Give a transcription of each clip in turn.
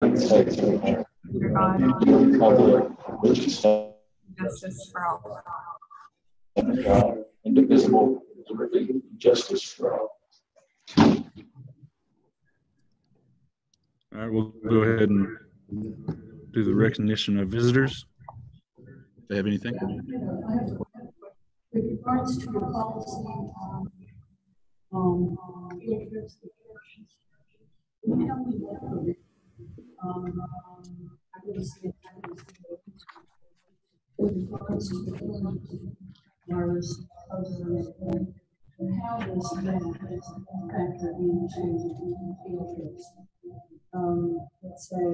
Under God, justice for all. Indivisible, liberty, and justice for all. All right, we'll go ahead and do the recognition of visitors. If they have anything. With regards to the policy on field trips, tell me what I would say with regards to the virus and how does that factor into field trips? Let's say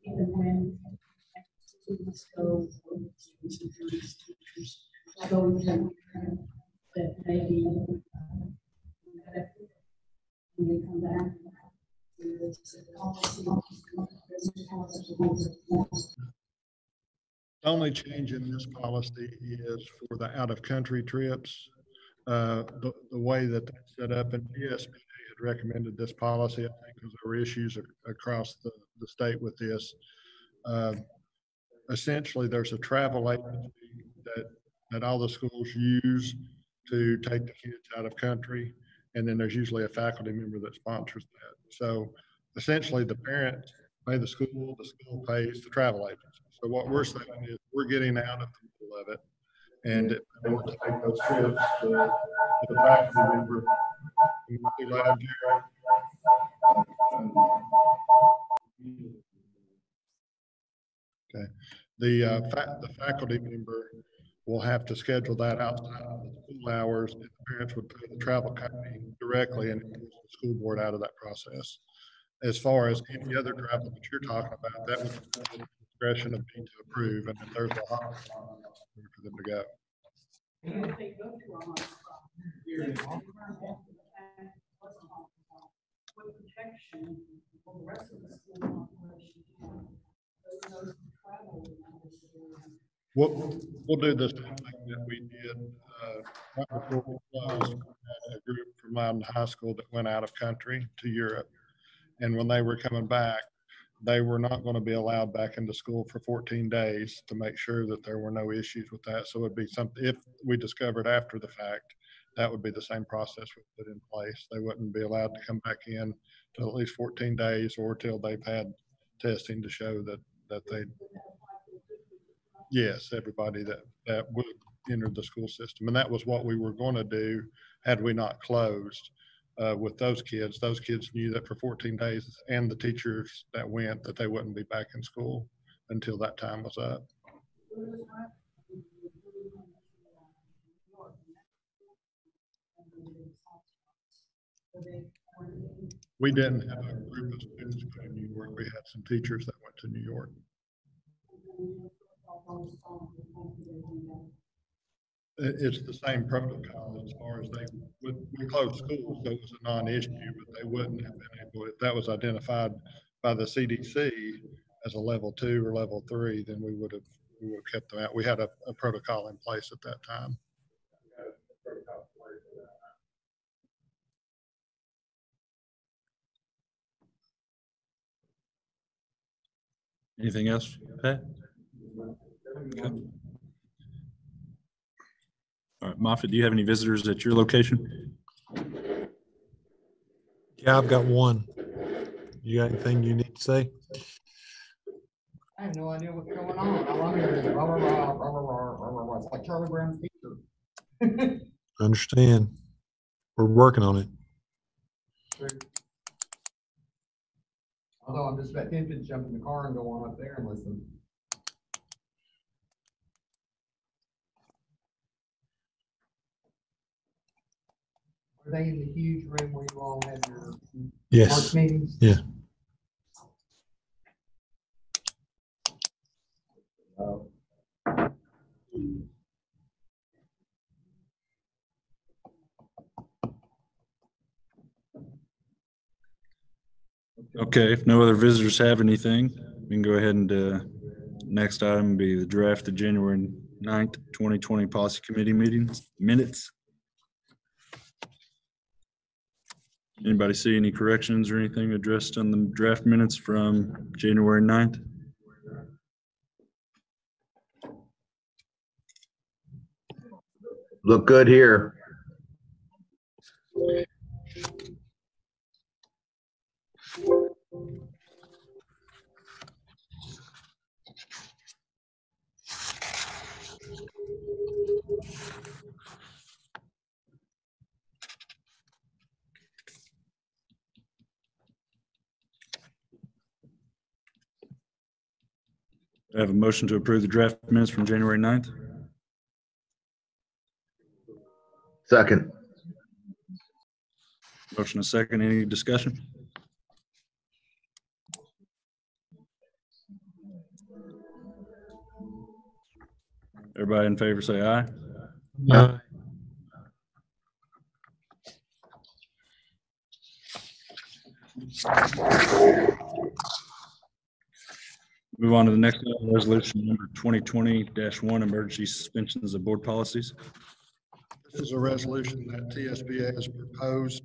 even when students go, teachers go to that maybe when they come back. The only change in this policy is for the out-of-country trips. The way that that's set up, and ESPA had recommended this policy, I think, because there were issues across the state with this. Essentially, there's a travel agency that all the schools use to take the kids out of country, and then there's usually a faculty member that sponsors that. So essentially, the parents pay the school pays the travel agency. So what we're saying is we're getting out of the middle of it, and if they want to take those trips to the faculty member, okay. The faculty member will have to schedule that outside of the school hours, and the parents would pay the travel company directly and the school board out of that process. As far as any other travel that you're talking about, that would be the discretion of me to approve, and if there's a hot for them to go. We'll do the same thing that we did right before we closed. We had a group from Loudon High School that went out of country to Europe. And when they were coming back, they were not going to be allowed back into school for 14 days to make sure that there were no issues with that. So it'd be something, if we discovered after the fact, that would be the same process we put in place. They wouldn't be allowed to come back in till at least 14 days or till they've had testing to show that they, yes, everybody that would enter the school system. And that was what we were going to do had we not closed. With those kids knew that for 14 days, and the teachers that went, that they wouldn't be back in school until that time was up. We didn't have a group of students go to New York. We had some teachers that went to New York. It's the same protocol as far as we closed schools, so it was a non-issue, but they wouldn't have been able, if that was identified by the CDC as a level 2 or level 3, then we would have kept them out. We had a protocol in place at that time. Anything else, Pat? Okay. All right, Moffitt, do you have any visitors at your location? Yeah, I've got one. You got anything you need to say? I have no idea what's going on. All I'm hearing is rah, rah, rah, rah, rah, rah, rah, rah. It's like Charlie Brown's teacher. Understand. We're working on it. Although I'm just about tempted to jump in the car and go on up there and listen. Are they in the huge room where you all have your Yes. meetings? Yeah. Okay, if no other visitors have anything, we can go ahead and next item would be the draft of January 9th, 2020 Policy Committee minutes. Anybody see any corrections or anything addressed on the draft minutes from January 9th? Look good here. I have a motion to approve the draft minutes from January 9th. Second. Motion and second. Any discussion? Everybody in favor say aye. Aye. Move on to the next item, resolution number 2020-1, emergency suspensions of board policies. This is a resolution that TSBA has proposed,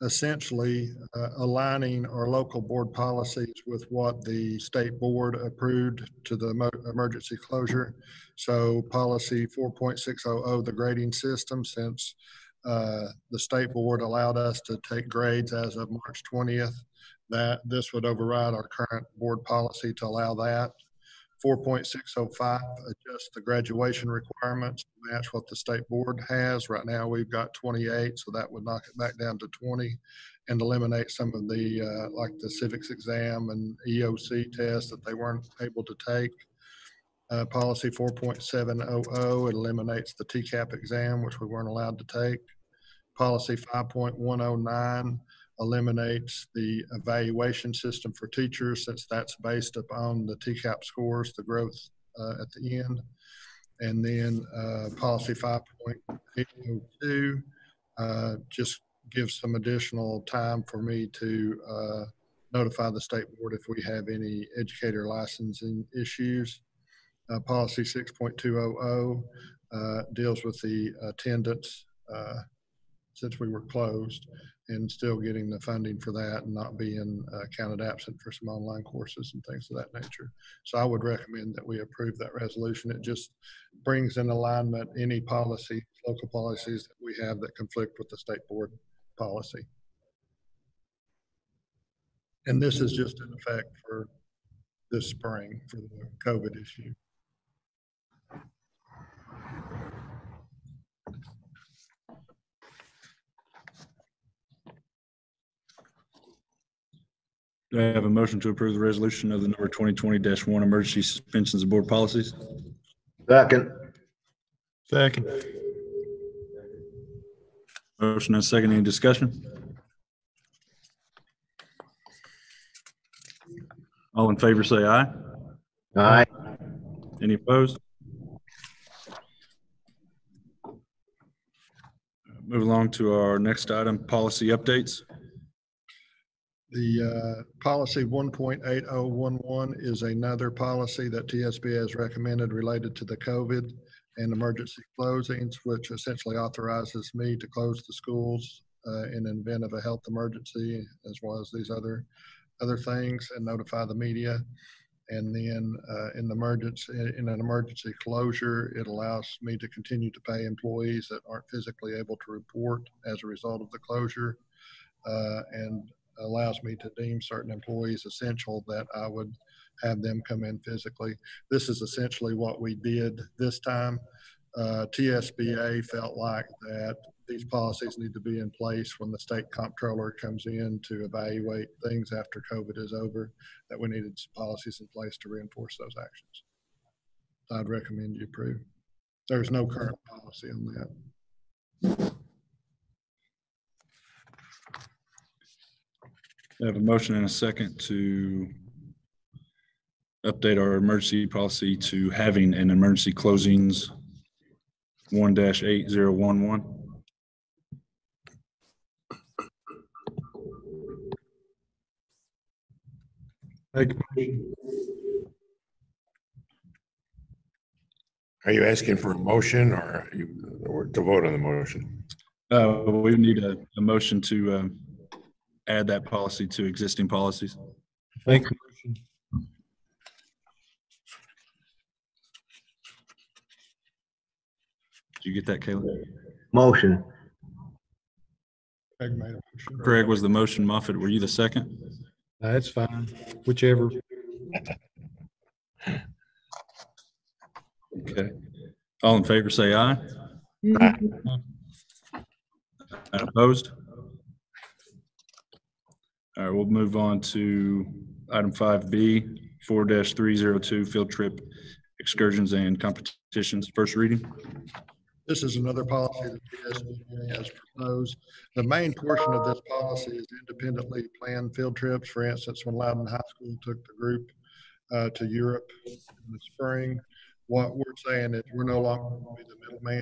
essentially aligning our local board policies with what the state board approved to the emergency closure. So policy 4.600, the grading system, since the state board allowed us to take grades as of March 20th, that this would override our current board policy to allow that. 4.605, adjust the graduation requirements to match what the state board has. Right now, we've got 28, so that would knock it back down to 20 and eliminate some of the, like the civics exam and EOC tests that they weren't able to take. Policy 4.700, it eliminates the TCAP exam, which we weren't allowed to take. Policy 5.109 eliminates the evaluation system for teachers, since that's based upon the TCAP scores, the growth at the end. And then policy 5.802 just gives some additional time for me to notify the state board if we have any educator licensing issues. Policy 6.200 deals with the attendance since we were closed, and still getting the funding for that and not being counted absent for some online courses and things of that nature. So I would recommend that we approve that resolution. It just brings in alignment any policy, local policies that we have that conflict with the state board policy. And this is just in effect for this spring for the COVID issue. Do I have a motion to approve the resolution of the number 2020-1 emergency suspensions of board policies? Second. Second. Motion and second. Any discussion? All in favor say aye. Aye. Any opposed? Move along to our next item, policy updates. The policy 1.8011 is another policy that TSB has recommended related to the COVID and emergency closings, which essentially authorizes me to close the schools in an event of a health emergency, as well as these other things, and notify the media. And then in an emergency closure, it allows me to continue to pay employees that aren't physically able to report as a result of the closure, and allows me to deem certain employees essential that I would have them come in physically. This is essentially what we did this time. TSBA felt like that these policies need to be in place when the state comptroller comes in to evaluate things after COVID is over, that we needed some policies in place to reinforce those actions. So I'd recommend you approve. There's no current policy on that. I have a motion and a second to update our emergency policy to having an emergency closings 1-8011. Are you asking for a motion or to vote on the motion? We need a motion to add that policy to existing policies. Make a motion. Did you get that, Caleb? Motion. Craig made a motion. Craig was the motion. Moffett, were you the second? That's fine. Whichever. Okay. All in favor, say aye. Opposed? All right, we'll move on to item 5B, 4-302, field trip excursions and competitions. First reading. This is another policy that the SBA has proposed. The main portion of this policy is independently planned field trips. For instance, when Loudon High School took the group to Europe in the spring, what we're saying is we're no longer going to be the middleman,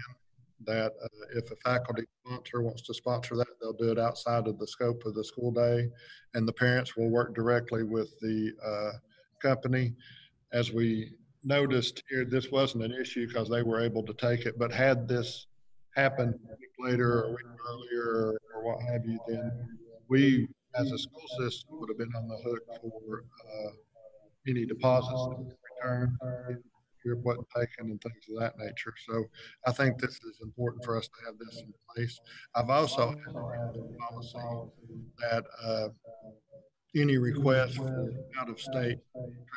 that if a faculty sponsor wants to sponsor that, they'll do it outside of the scope of the school day, and the parents will work directly with the company. As we noticed here, this wasn't an issue because they were able to take it, but had this happened a week later or a week earlier or what have you, then we as a school system would have been on the hook for any deposits that were returned, if it wasn't taken and things of that nature. So I think this is important for us to have this in place. I've also had a policy that any request for out-of-state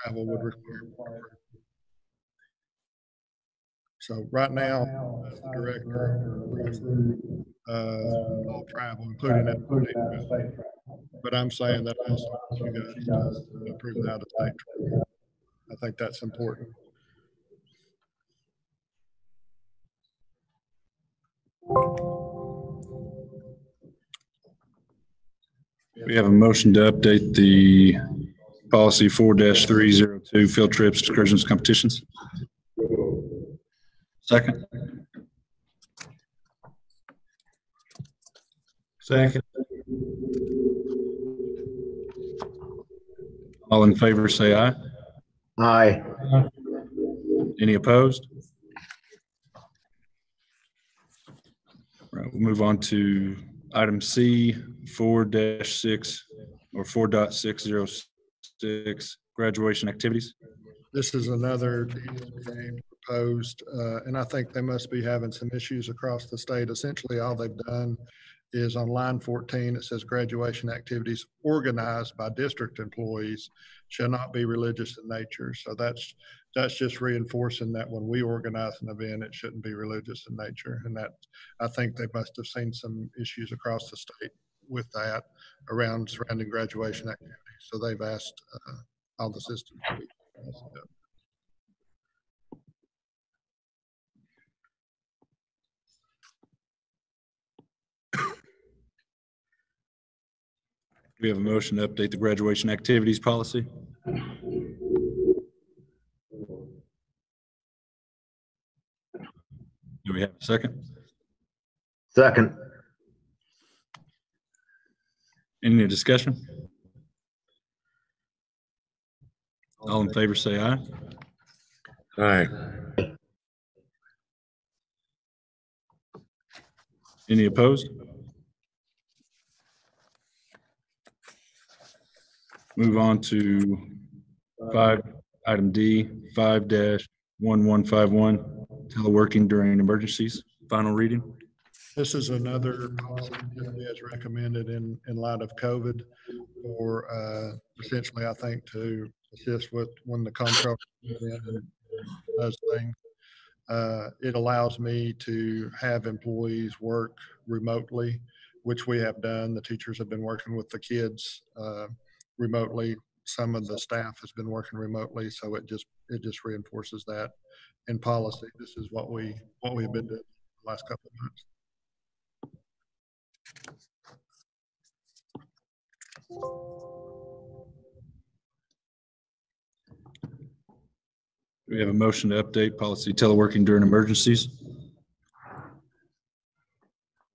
travel would require board approval. So right now, the director approves all travel, including out-of-state travel. But I'm saying that I also want you guys to approve the out-of-state travel. I think that's important. We have a motion to update the policy 4-302, field trips, excursions, competitions. Second. Second. All in favor, say aye. Aye. Any opposed? Right, we'll move on to item C, 4-6 or 4.606, graduation activities. This is another DSBA proposed, and I think they must be having some issues across the state. Essentially, all they've done is on line 14, it says graduation activities organized by district employees shall not be religious in nature. So that's just reinforcing that when we organize an event, it shouldn't be religious in nature. And that, I think they must have seen some issues across the state with that around surrounding graduation activities. So they've asked all the systems to be. We have a motion to update the graduation activities policy. Do we have a second? Second. Any discussion? All in favor, say aye. Aye. Any opposed? Move on to item D, 5-1151, teleworking during emergencies. Final reading. This is another policy that is recommended in light of COVID for essentially, I think, to assist with when the comptroller does things. It allows me to have employees work remotely, which we have done. The teachers have been working with the kids remotely. Some of the staff has been working remotely, so it just reinforces that in policy. This is what we've been doing the last couple of months. We have a motion to update policy teleworking during emergencies.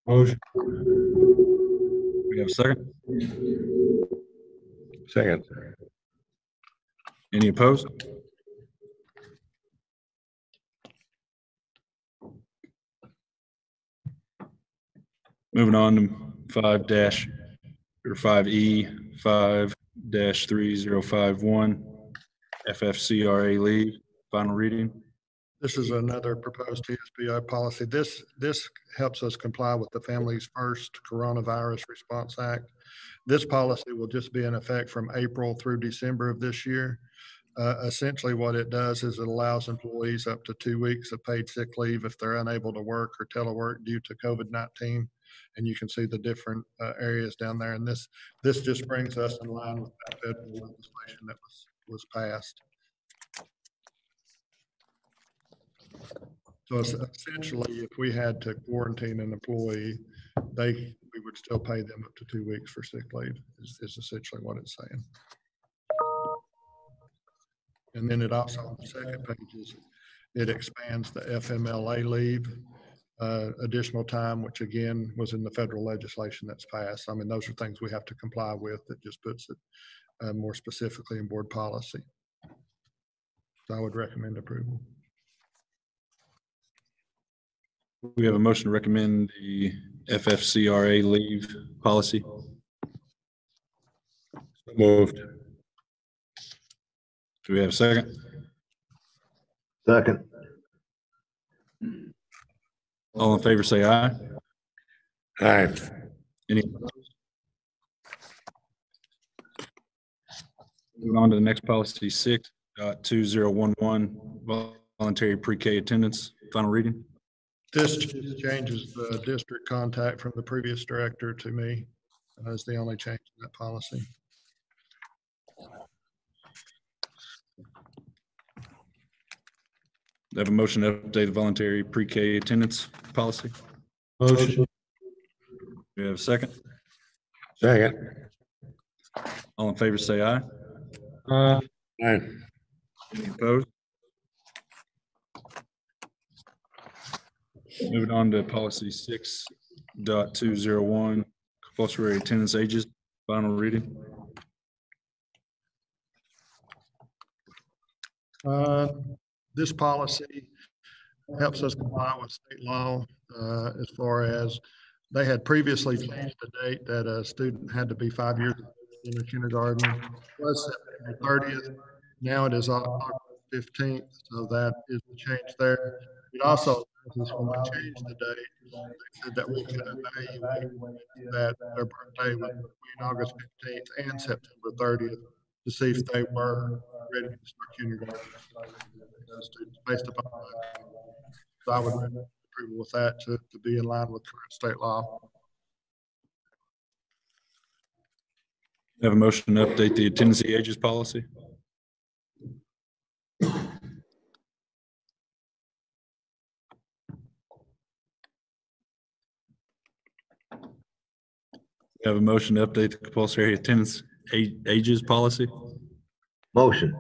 Motion. We have a second. Second. Any opposed? Moving on to 5- for 5E 5-3051 FFCRA leave, final reading. This is another proposed TSBI policy. This helps us comply with the Families First Coronavirus Response Act. This policy will just be in effect from April through December of this year. Essentially what it does is it allows employees up to 2 weeks of paid sick leave if they're unable to work or telework due to COVID-19. And you can see the different areas down there. And this just brings us in line with that federal legislation that was passed. So essentially, if we had to quarantine an employee, we would still pay them up to 2 weeks for sick leave is essentially what it's saying. And then it also, on the second page, it expands the FMLA leave, additional time, which again was in the federal legislation that's passed. I mean, those are things we have to comply with. That just puts it more specifically in board policy. So I would recommend approval. We have a motion to recommend the FFCRA leave policy. Moved. Do we have a second? Second. All in favor say aye. Aye. Any opposed? Moving on to the next policy, 6.2011, voluntary pre-K attendance, final reading. This just changes the district contact from the previous director to me. That's the only change in that policy. I have a motion to update the voluntary pre-K attendance policy. Motion. Do we have a second? Second. All in favor say aye. Aye. Any opposed? Moving on to policy 6.201, compulsory attendance ages, final reading. This policy helps us comply with state law as far as they had previously changed the date that a student had to be 5 years in the kindergarten. It was September 30th. Now it is October 15th, so that is the change there. It also, when we changed the date, they said that we could evaluate that their birthday was between August 15th and September 30th to see if they were ready to start kindergarten. Students based upon that. So I would recommend approval with that to be in line with current state law. Have a motion to update the attendance ages policy. Have a motion to update the compulsory attendance ages policy. Motion.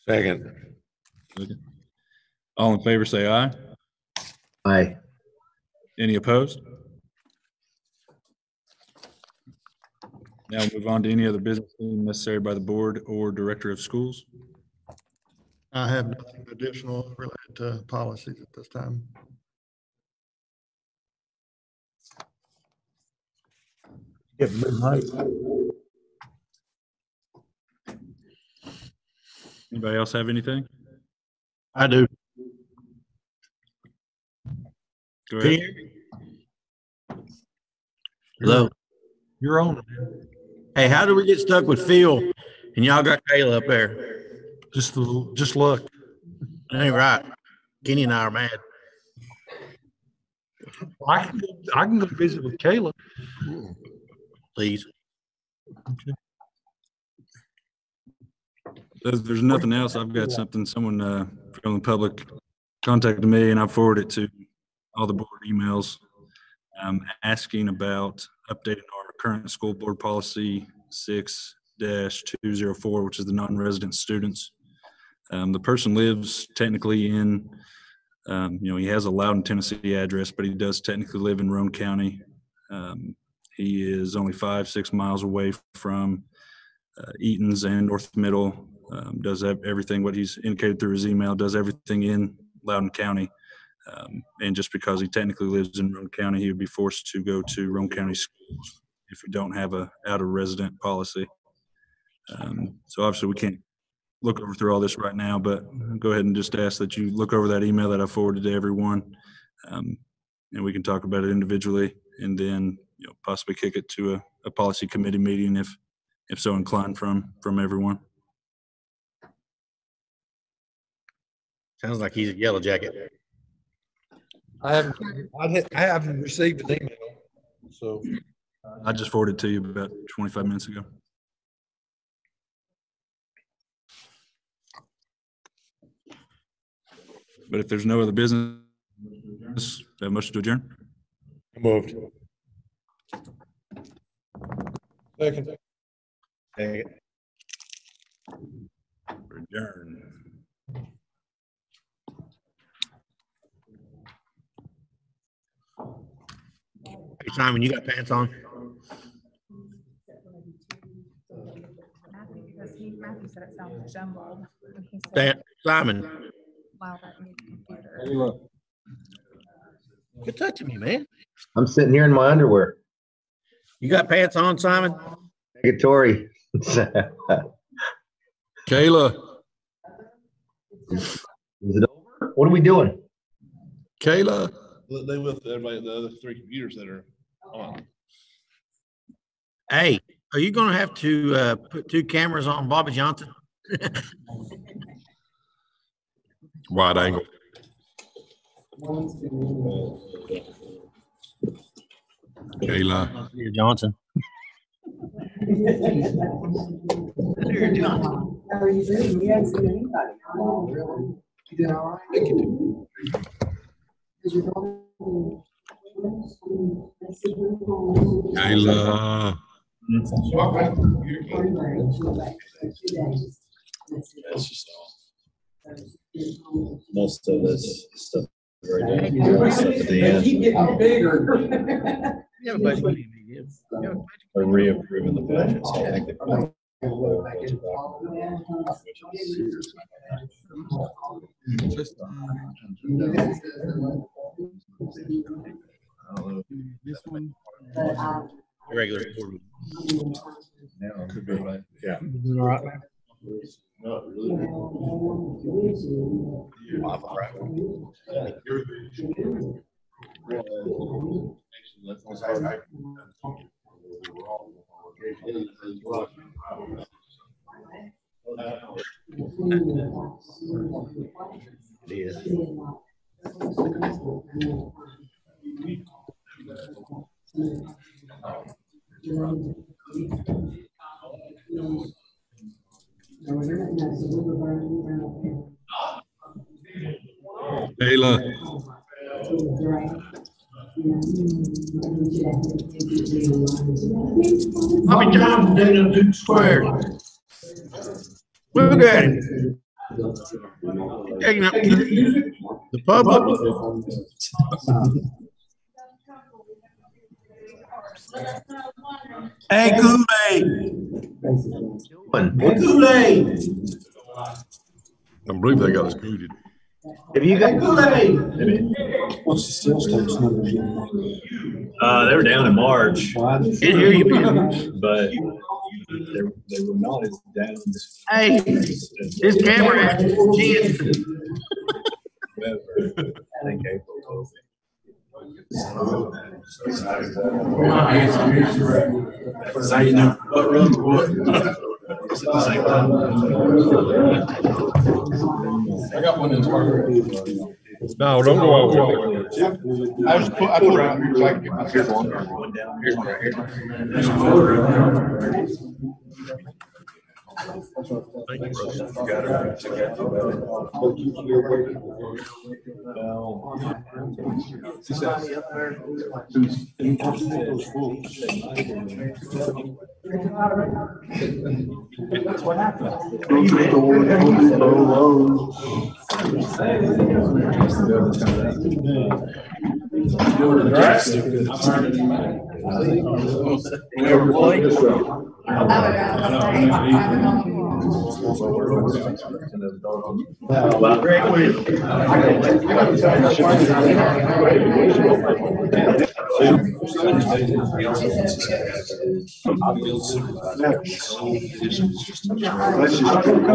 Second. All in favor say aye. Aye. Any opposed? Now we'll move on to any other business necessary by the board or director of schools. I have nothing additional related to policies at this time. Anybody else have anything? I do. Go ahead. Hello. You're on. Hey, how did we get stuck with Phil and y'all got Kayla up there? Just luck. That ain't right. Kenny and I are mad. I can go visit with Kayla. Please. There's nothing else. I've got something. Someone from the public contacted me, and I forwarded it to all the board emails, asking about updating our current school board policy 6-204, which is the non-resident students. The person lives technically in, he has a Loudon, Tennessee address, but he does technically live in Roane County. He is only 5-6 miles away from Eaton's and North Middle. Does everything what he's indicated through his email, does everything in Loudon County. And just because he technically lives in Roane County, he would be forced to go to Roane County schools if we don't have a out of resident policy. So obviously we can't look over through all this right now, but go ahead and just ask that you look over that email that I forwarded to everyone. And we can talk about it individually, and then possibly kick it to a policy committee meeting if so inclined from everyone. Sounds like he's a yellow jacket. I haven't received an email, so. I just forwarded it to you about 25 minutes ago. But if there's no other business, have a motion to adjourn. Moved. Second. Dang it. Adjourn. Hey, Simon, you got pants on? Matthew said it sounds jumbled. He said, Simon, wow, that new computer. quit touching me, man. I'm sitting here in my underwear. You got pants on, Simon? Negatory. Kayla. Is it over? What are we doing? Kayla. They with everybody, the other 3 computers that are on. Hey, are you going to have to put 2 cameras on Bobby Johnson? Wide angle. Kayla. Dear Johnson. Dear Johnson. How are you doing? We haven't seen anybody. Oh, really? You doing all right? Is your daughter? Kayla. That's just most of this stuff right Keep now. getting bigger. You have a budget meeting to give. We're reapproving the budget, so I think they This one. Regular board meeting. now could be right. Yeah. All right. Not really. It is. Kayla. Bobby Johnson doing a Duke Square. Look at him. Taking up the public. Hey, Kool-Aid. Hey, Kool-Aid. I believe they got us muted. Have you got What's the sales tax number? They were down in March, Can't hear you, man. but they were not as down as. Hey, this camera has chance. I think April 12th. Now you know what room or what. It's at the same time. I got one in Spartanburg. No, don't go over. I put it around here so I can get my. Here's one down. Here's one right here. There's a Thank you, brother. That's what happened. I would say, I don't know. You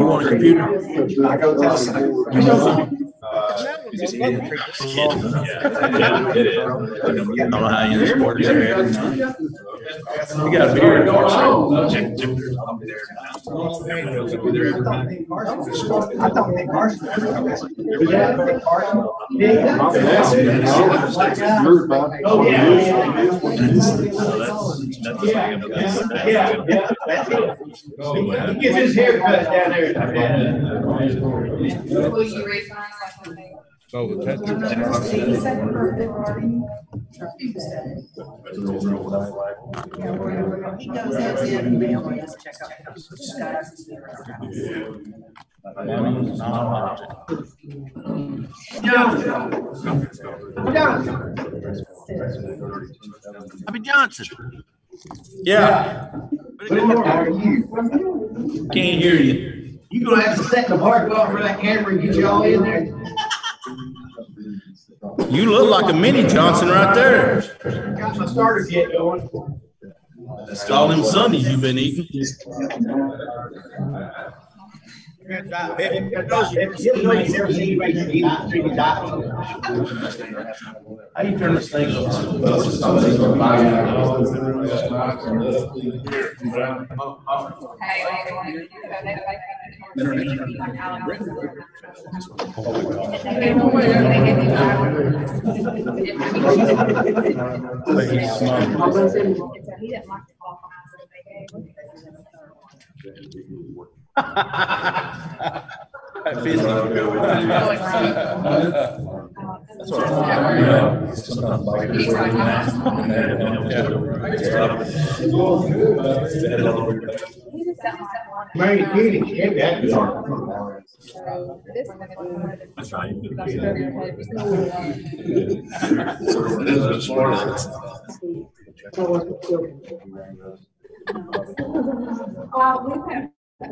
want a computer? I don't know how you support it. We got a beer. He gets his hair cut down there. Will you raise my hand? Bobby Johnson. Yeah. Can't hear you. You gonna have to set the park off for that camera and get y'all in there. You look like a mini Johnson right there. Got my starter kit going. That's all them Sundays you've been eating. How do you turn this thing off?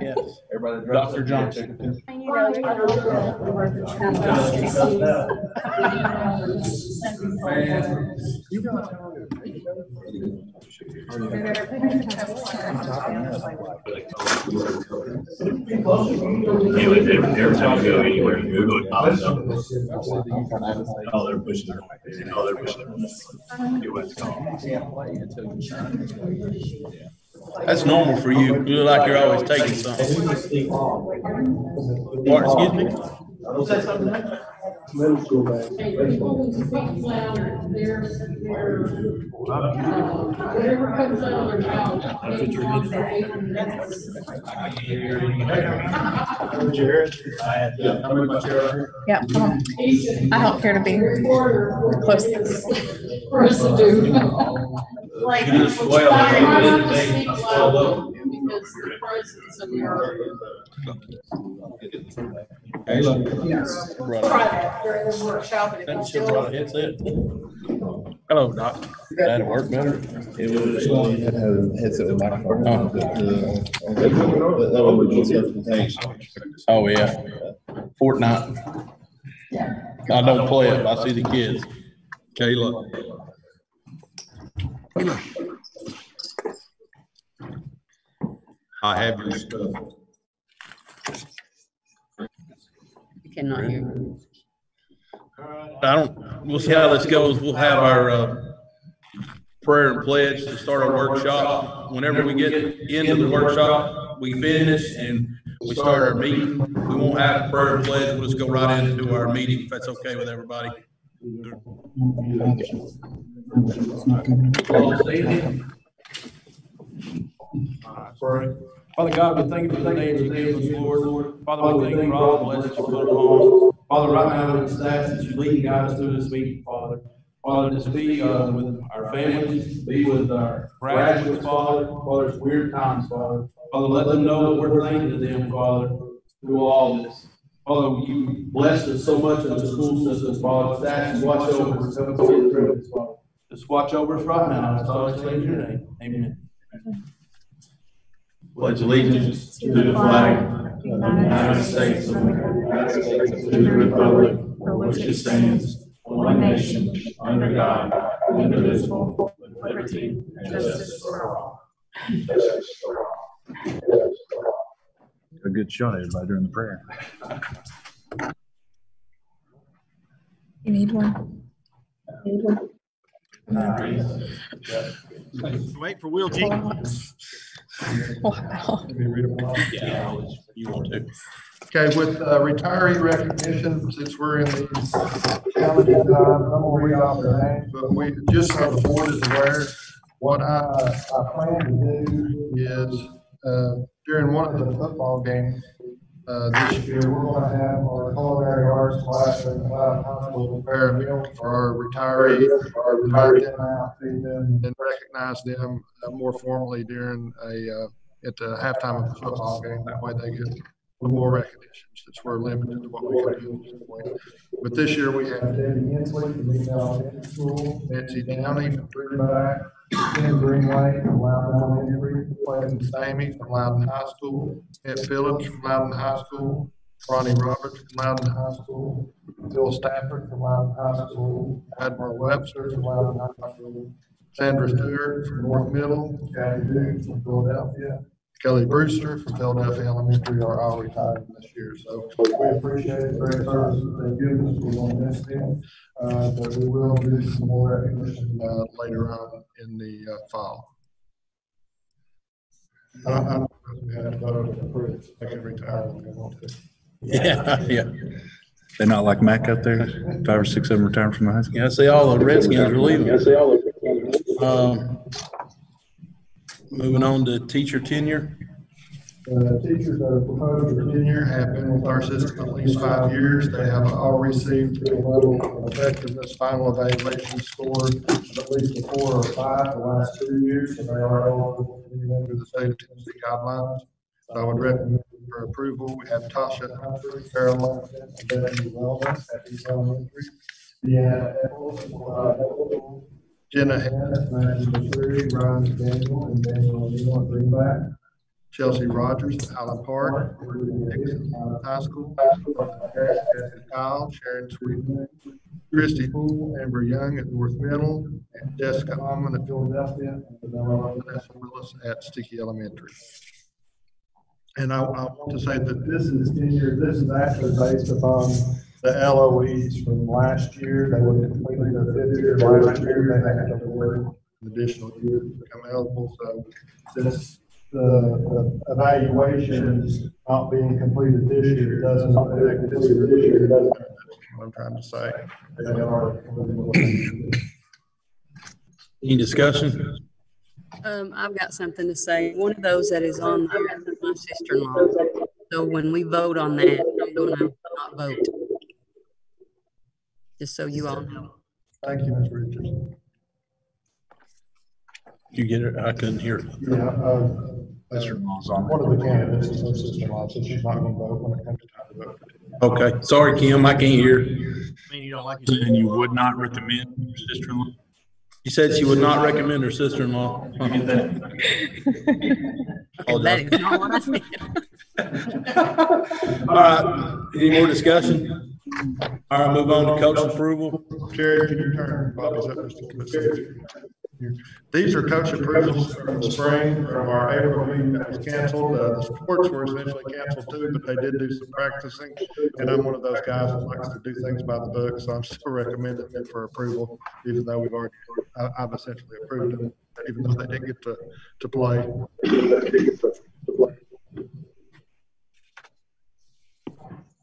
Yeah. Dr. Johnson. Every time you go anywhere, you Google it, pops up. Oh, they're pushing it. Oh, they're pushing it. That's normal for you. You look like you're always taking something. What, excuse me? Middle school bag. Yeah, I don't care to be close to this. Like, Because the prices of your. During the workshop, and it was still. Hello, Doc. That'd work better. It was headset with microphone. Oh, yeah. Fortnite. I don't play it, but I see the kids. Kayla. I have your stuff. You cannot hear me. We'll see how this goes. We'll have our prayer and pledge to start our workshop. Whenever we get into the workshop, we finish and we start our meeting. We won't have prayer and pledge. We'll just go right into our meeting, if that's okay with everybody. Father God, we thank you for the day that you gave us, Lord. Father, we thank you for all the blessings you put upon us. Father, right now in the stats that you lead and guide us through this meeting, Father. Father, just be with our families, be with our graduates, Father. Father, it's weird times, Father. Father, let them know that we're thinking of them, Father, through all this. Father, you blessed us so much in the school systems, Father. Just ask you watch over us, help us get through this, Father. Just watch over us right now. That's all I say in your name. Amen. pledge allegiance to the flag of the United States of America, and to the republic for which it stands, one nation, under God, indivisible, with liberty and justice for all. A good shot at everybody during the prayer. You need one. Wait for Will G. Wow. Yeah, you want to. Okay, with retiree recognition, since we're in these challenging times, I'm gonna read off their names, but just so the board is aware, what I plan to do is, during one of the football games, this year, we're gonna have our culinary arts class in Loudon High School prepare a meal for our retirees, invite them out, feed them, and recognize them more formally during at the halftime of the football game. That way they get more recognition, since we're limited to what we can do at this point. But this year we have Debbie Hensley from East Elementary School, Nancy Downey from Greenback, Tim Greenway from Loudon Elementary, Clayton Stamey from Loudon High School, Ed Phillips from Loudon High School, Ronnie Roberts from Loudon High School, Phil Stafford from Loudon High School, Admiral Webster from Loudon High School, Sandra Stewart from North Middle, Kathy Duke from Philadelphia, Kelly Brewster from Philadelphia Elementary are all retiring this year. So we appreciate the great services they've given us. We won't miss them. But we will do some more recognition later on in the fall. I don't know if we have to vote to approve. They can retire when they want to. Yeah, yeah. They're not like Mac out there, 5 or 6 of them retired from the high school. Yeah, I see all the Redskins are leaving. Moving on to teacher tenure. Teachers that are proposed for tenure have been with our system at least 5 years. They have all received a level of effectiveness final evaluation score of at least a 4 or 5 the last 2 years, so they are eligible to be under the state of Tennessee guidelines. So I would recommend for approval. We have Tasha Humphrey, Carol London, and Bethany Wellman at East Elementary. Deanna Eccles, Jenna Hannah, Matthew Missouri, Ryan Daniel, and Daniel O'Neill at Greenback. Chelsea Rogers at Allen Park, Dixon High School, Kathy Kyle, Sharon Sweetman, Christy Poole, Amber Young at North Middle, and Jessica Almond at Philadelphia, and Vanessa Willis at Sticky Elementary. And I want to say that this is actually based upon the LOEs from last year. They would have completed their 5th year last year. They had to work an additional year to become eligible. So since the evaluations not being completed this year doesn't affect this year. That's what I'm trying to say. They are. Any discussion? I've got something to say. One of those that is on there is my sister-in-law. So when we vote on that, I'm going to not vote. Just so you all know. Thank you, Ms. Richards. You get it? I couldn't hear. Yeah. Sister-in-law's on. One of the candidates is her sister-in-law, so she's not going to vote when it comes time to vote. Okay. Sorry, Kim. I can't hear. You don't like it? And you would not recommend your sister-in-law? You said she would not recommend her sister-in-law. That is not what I said. All right. Any more discussion? All right, move on to coach approval. Jerry, can you turn Bobby's up just a little bit? These are coach approvals from the spring, from our April meeting that was canceled. The sports were essentially canceled too, but they did do some practicing. And I'm one of those guys that likes to do things by the book, so I'm still recommending them for approval, even though I've essentially approved them, even though they didn't get to play.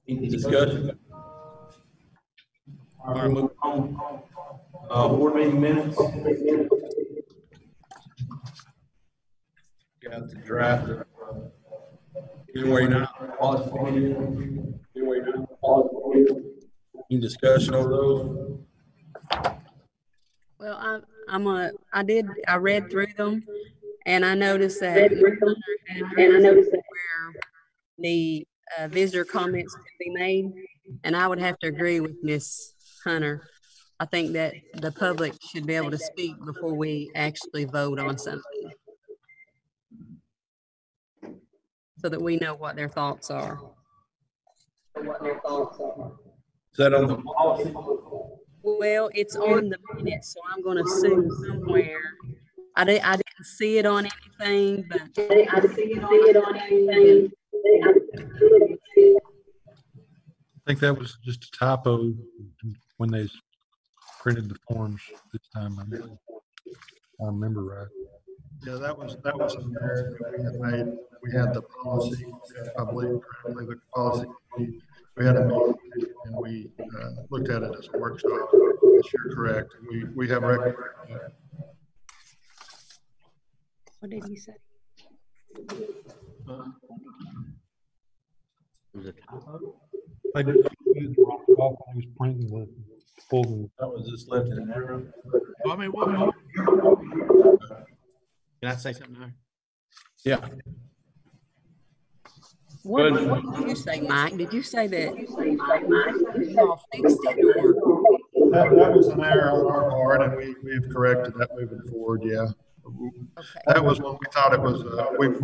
Any discussion? All right, move on. Board meeting minutes. Got the draft. Anywhere now. Any discussion over those? Well, I read through them, and I noticed that where the visitor comments can be made, and I would have to agree with Ms. Hunter. I think that the public should be able to speak before we actually vote on something. so that we know what their thoughts are. Is that on the policy? Well, it's on the minutes, so I'm going to assume somewhere. I didn't see it on anything, but I think that was just a typo when they printed the forms this time. I remember right. Yeah, that was an error that we had made. We had the policy, I believe correctly, the policy. We had a meeting and we looked at it as a workshop. Yes, you're correct. We have record. what did he say? Was it typo? They just dropped it off when he was printing the full. That was just left in an error. I mean, can I say something now? Yeah. What did you say, Mike? Did you say that y'all fixed it, or? That was an error on our part, and we've corrected that moving forward. Yeah. Okay. That was when we thought it was, we've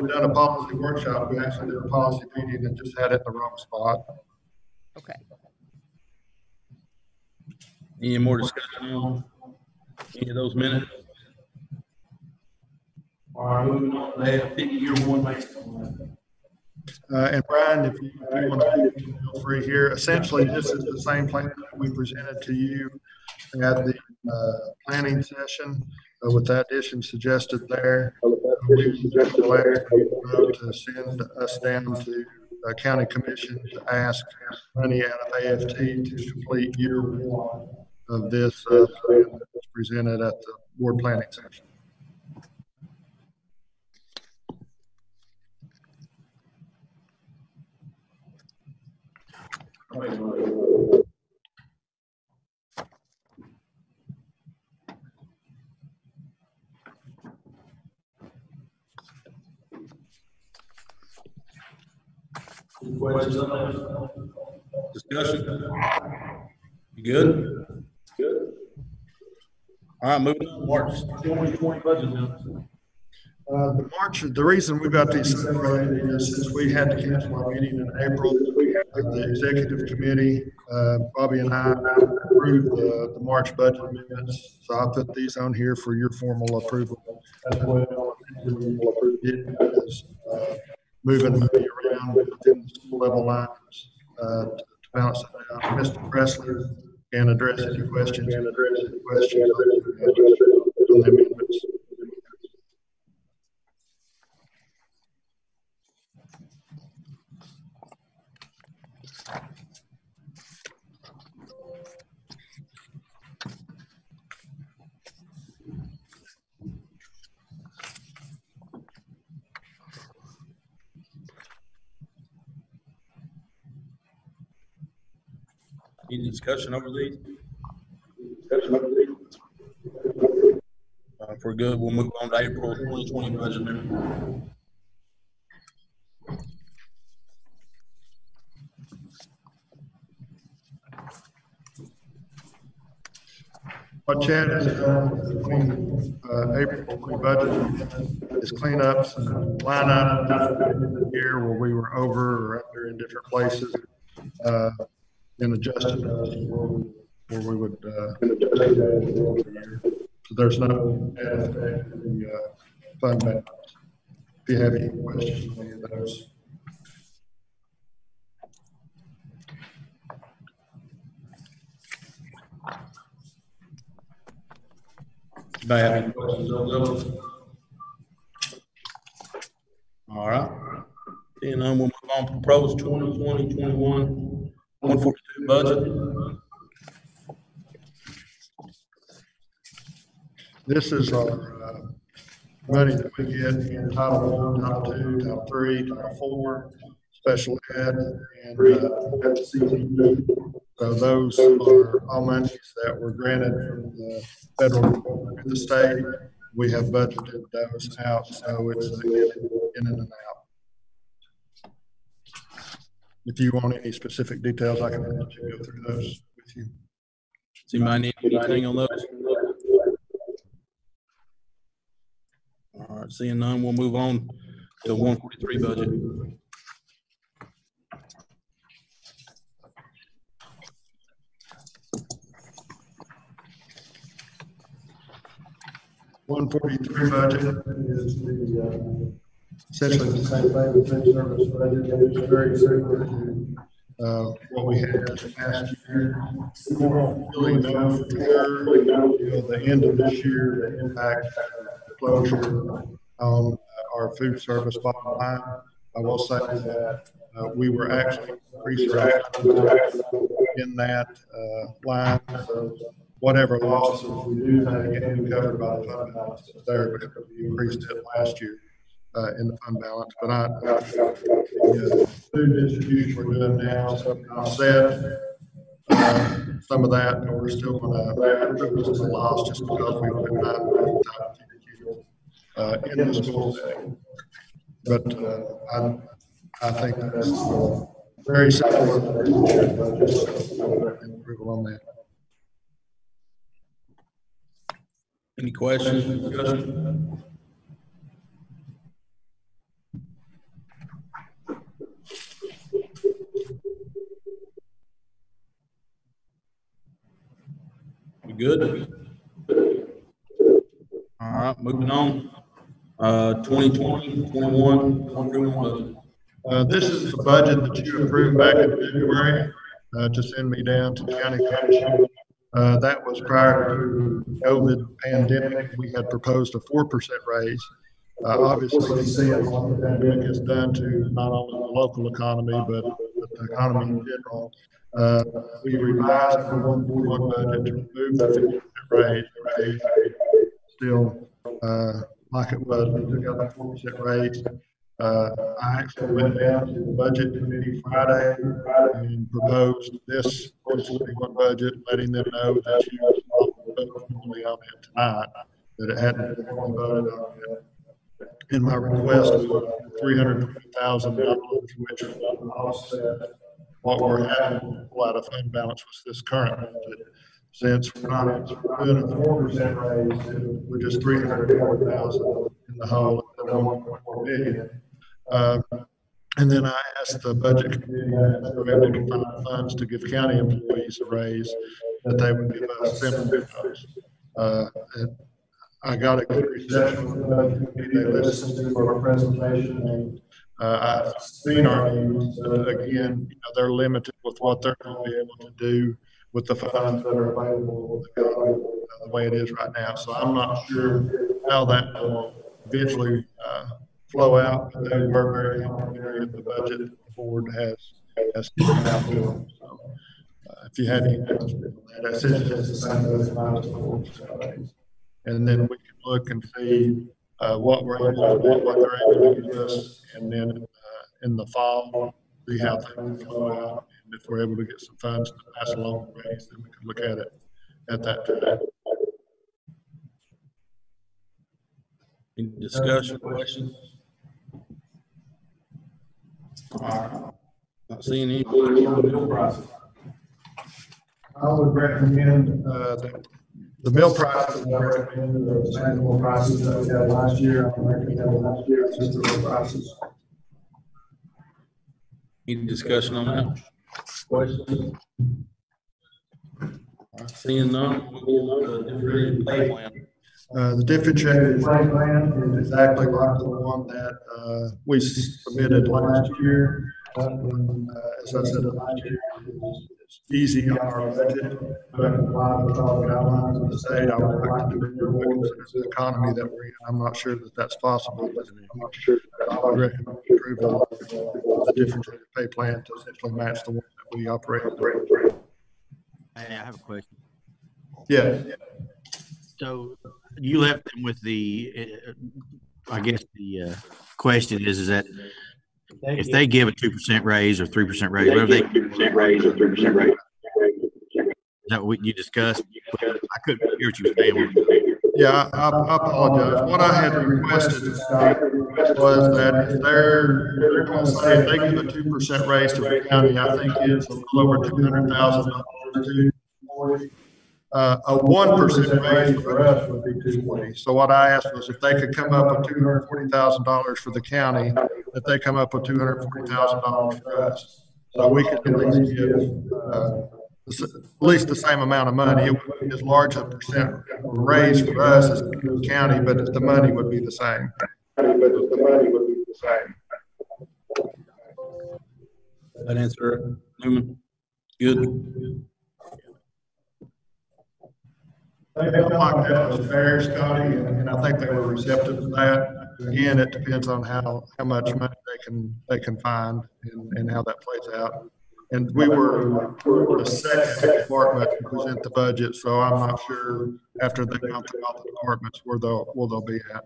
done a policy workshop. We actually did a policy meeting and just had it in the wrong spot. Okay. Any more discussion on any of those minutes? All right, moving on. They have 50-year one maintenance. And Brian, if you want to feel free here, essentially this is the same plan that we presented to you at the planning session with that addition suggested there. We suggested to send us down to county commission to ask money out of AFT to complete year one of this plan that was presented at the board planning session. Questions on that? Discussion? You good? Good. All right, moving on. March 2020 budget announcement. The reason we got these separated is since we had to cancel our meeting in April, the executive committee, Bobby and I approved the March budget amendments. So I put these on here for your formal approval as well. It is moving money around within the school level lines to balance it out. Mr. Presley can address any questions on the amendments. Any discussion over these? If we're good, we'll move on to April 2020 budget amendment. What Chad has done between April 20 budget is clean up some line items here where we were over or under in different places, and adjusted those where we would so there's no net effect in the fund balance. If you have any questions on any of those. Anybody have any questions on those? All right. Then we'll move on to proposed 2020-21 142 budget. This is our money that we get in Title I, Title II, Title III, Title IV, special ed, and CTE. So those are all monies that were granted from the federal government to the state. We have budgeted those out, so it's in and out. If you want any specific details, I can let you go through those with you. So you might need anything on those? All right, seeing none, we'll move on The 143 budget. $143 budget is the, essentially the same thing with food service budget. It's very similar to what we had this past year. We won't really know for sure until the end of this year the impact of closure on our food service bottom line. I will say that we were actually increasing our funds in that line. So whatever losses we do get covered by the fund balance there, because we increased it last year in the fund balance. But the food distribution we're doing now, offset some of that, and we're still going to prove this as a loss just because we went in the school setting. But I think that's very similar approval on that. Any questions, discussion? We good? All right, moving on. 2020, 21 budget. This is the budget that you approved back in February to send me down to county commission. That was prior to the COVID pandemic. We had proposed a 4% raise. Obviously, you see what the pandemic has done to not only the local economy, but the economy in general. We revised the 141 budget to remove the 50% raise. Still, like it was, we took out the 4% raise. I actually went down to the budget committee Friday and proposed this 141 budget, letting them know that you voted on it tonight, that it hadn't been voted on yet. And my request was $320,000, which would offset what we're having to pull out of fund balance was this current budget. Since we're not doing a 4% raise, we're just $340,000 in the hole at the 1.4 million. And then I asked the budget committee if they were able to find funds to give county employees a raise, that they would give us similar those. I got a good reception from the budget committee. They listened to our presentation, and I've seen our needs. Again, they're limited with what they're going to be able to do with the funds that are available the way it is right now. So I'm not sure how that will eventually flow out, but they were very complimentary of the budget the board has given out to them. So if you have any questions on that, essentially it's the same as minus the 4%. And then we can look and see what we're able to do, what they're able to give us, and then in the fall, see how things flow out. And if we're able to get some funds to pass along the raise, then we can look at it at that time. Any discussion, questions? All right. Not seeing any bill prices. I would recommend the mill prices. I recommend the annual prices that we had last year. I recommend last year's mill prices. Any discussion on that? Questions? Seeing none, we'll differentiated pay plan. The differentiated pay plan is exactly like the one that we submitted last year. As I said last year, it's easy on our budget, but comply with all the guidelines of the state. I would like to do it in the economy that we're in. I'm not sure that that's possible, but I'm not sure that I would recommend approval of the differentiated pay plan to essentially match the one that we operate. Hey, I have a question. Yeah. So you left them with the, I guess the question is that if they give a 2% raise or 3% raise, whatever they 2% raise or 3% raise, is that what you discussed? I couldn't hear what you were saying. Yeah, I apologize. What I had requested was that if they're going to say if they give a 2% raise to the county, I think it's a little over $200,000 to A 1% raise for us would be 240. So what I asked was if they could come up with $240,000 for the county, that they come up with $240,000 for us. So we could at least give at least the same amount of money. It wouldn't be as large a percent raise for us as the county, but the money would be the same. That answer, Newman? Good. They felt like that was fair, Scotty, and I think they were receptive to that. Again, it depends on how much money they can find and how that plays out. And we were the second department to present the budget, so I'm not sure after they've gone through all the departments where they'll be at.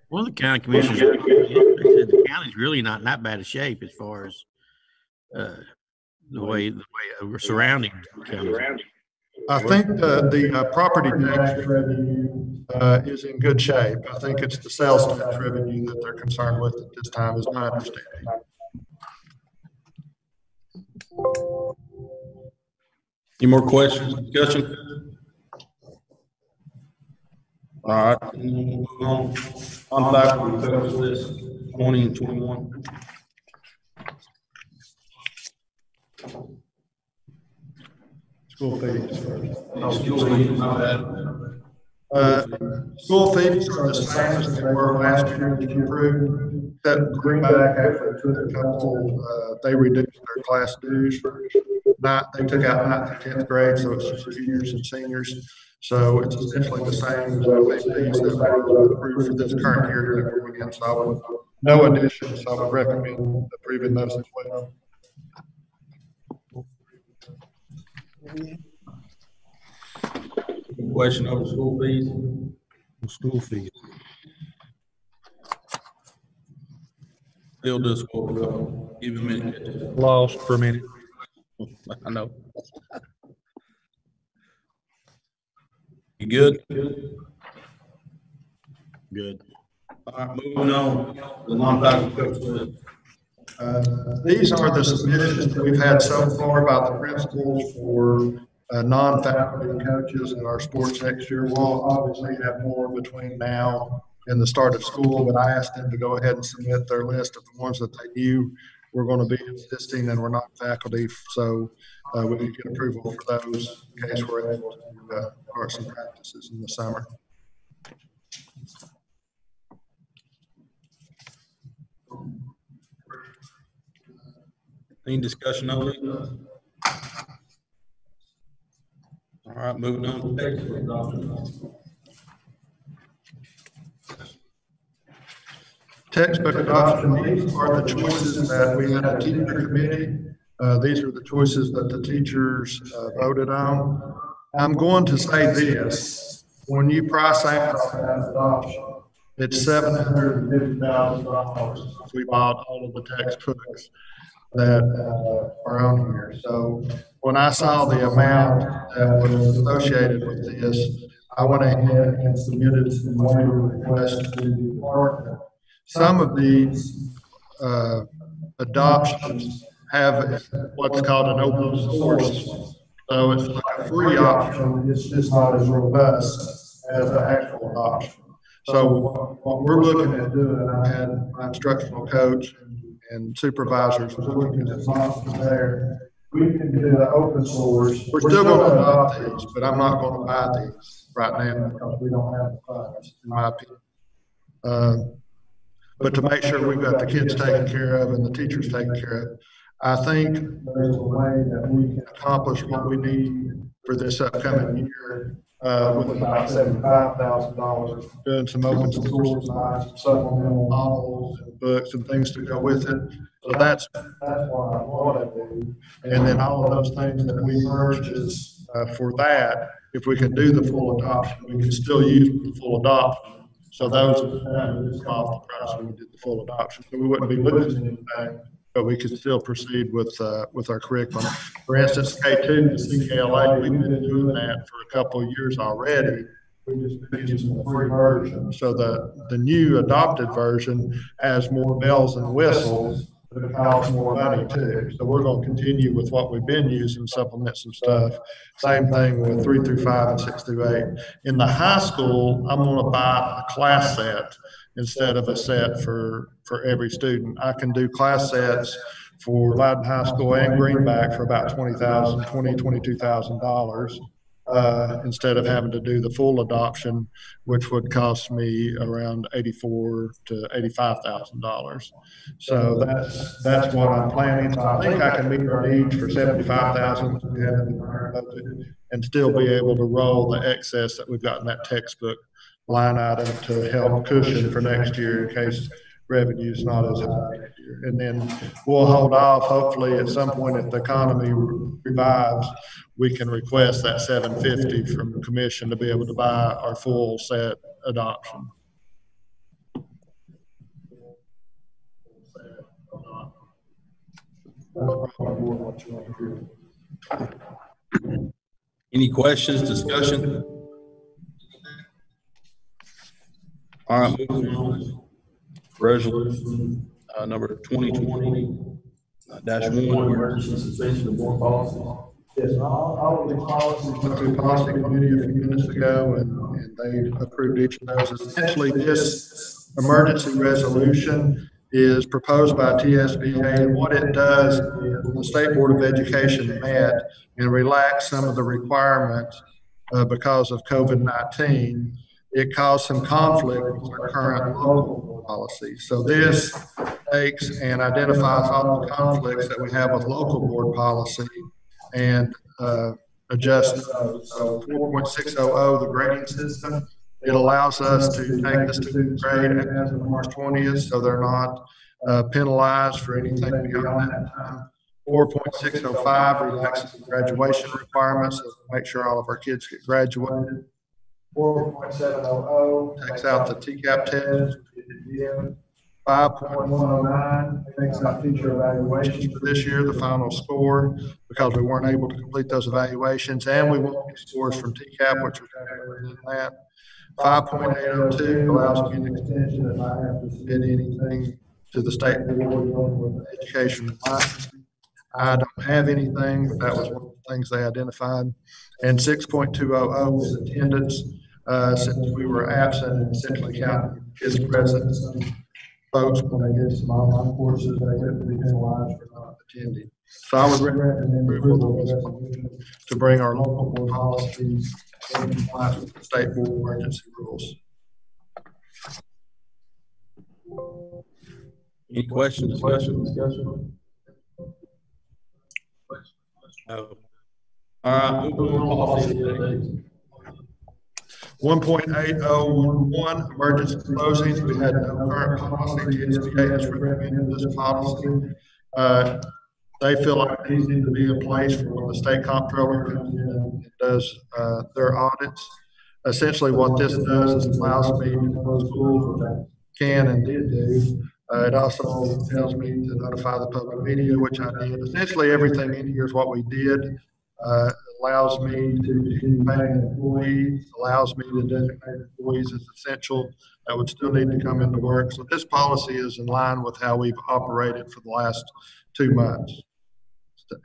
Well, the county commissioners, the county's really not in that bad a shape as far as the way we're surrounding counties. I think the property tax revenue is in good shape. I think it's the sales tax revenue that they're concerned with at this time, is my understanding. Any more questions, discussion? All right, on back to the list 20 and 21. School fees first. School fees, my bad. School fees are the same as they were last year that you approved. That Greenback actually took a couple, they reduced their class dues. They took out 9th and 10th grade, so it's just juniors and seniors. So it's essentially the same as the fees that were approved for this current year that we're going in. So I would, no additions. I would recommend approving those as well. Question over school fees? School fees. Still does school. Give him a minute. Lost for a minute. I know. You good? Good. All right, moving on. The non-faculty coaches. These are the submissions that we've had so far about the principals for non-faculty coaches in our sports next year. We'll obviously have more between now and the start of school, but I asked them to go ahead and submit their list of the ones that they knew were going to be assisting and were not faculty. So we need to get approval for those in case we're able to start some practices in the summer. Any discussion on it? All right, moving on to textbook adoption. Textbook adoption, these are the choices that we had a teacher committee. These are the choices that the teachers voted on. I'm going to say this, when you price out adoption, it's $750,000. We bought all of the textbooks that are on here. So when I saw the amount that was associated with this, I went ahead and submitted some waiver requests to the department. Some of these adoptions have what's called an open source. So it's like a free option. It's just not as robust as an actual adoption. So what we're looking at doing, I had my instructional coach and supervisors looking at the options there. We can do the open source. We're still going to adopt these, but I'm not going to buy these right now because we don't have the funds, in my opinion. But to make sure we've got the kids taken care of and the teachers taken care of, I think there's a way that we can accomplish what we need for this upcoming year with about $75,000, doing some open source, some supplemental models and books and things to go with it. So that's what I want to do. And then all of those things that we purchase for that, if we can do the full adoption, we can still use the full adoption. So those would just off the price when we did the full adoption. So we wouldn't be losing anything, but we could still proceed with our curriculum. For instance, K2 to CKLA, we've been doing that for a couple of years already. We just been using the free version. So the new adopted version has more bells and whistles but it costs more money too. So we're going to continue with what we've been using, supplement some stuff. Same thing with 3 through 5 and 6 through 8. In the high school, I'm going to buy a class set instead of a set for every student. I can do class sets for Loudon High School and Greenback for about $22,000 instead of having to do the full adoption, which would cost me around $84,000 to $85,000. So that's what I'm planning. So I think I can meet our needs for $75,000 and still be able to roll the excess that we've got in that textbook line item to help cushion for next year in case revenue is not as high next year. And then we'll hold off, hopefully at some point if the economy revives, we can request that $750 from the commission to be able to buy our full set adoption. Any questions, discussion? All right, moving on. Resolution number 2020-1, emergency suspension of board policy. Yes, all of these policies went through policy committee a few minutes ago, and they approved each of those. Essentially, this emergency resolution is proposed by TSBA, and what it does is the State Board of Education met and relaxed some of the requirements because of COVID-19. It caused some conflict with our current local policy. So this takes and identifies all the conflicts that we have with local board policy and adjust those. So 4.600, the grading system, it allows us to take the student's grade as of March 20th, so they're not penalized for anything beyond that time. 4.605 relaxes the graduation requirements, so make sure all of our kids get graduated. 4.700 takes out the TCAP test. 5.109 takes out teacher evaluations for this year, the final score, because we weren't able to complete those evaluations, and we won't get scores from TCAP, which was in that. 5.802 allows me an extension if I have to submit anything to the state board with education licensing. I don't have anything, but that was one of the things they identified. And 6.200 is attendance. Since we were absent and essentially counting kids present, folks, when they did some online courses, they had to be penalized for not attending. So I would recommend approval of the resolution to bring our local board policies in compliance with the state board emergency rules. Any questions, discussion? No. All right, moving on policy today. 1.8011 emergency closings. We had no current policy. TSBA has recommended this policy. They feel like these need to be in place for when the state comptroller comes in and does their audits. Essentially, what this does is allows me to close schools, which I can and did do. It also tells me to notify the public media, which I did. Essentially, everything in here is what we did. Allows me to continue paying employees, allows me to designate employees as essential that would still need to come into work. So this policy is in line with how we've operated for the last 2 months.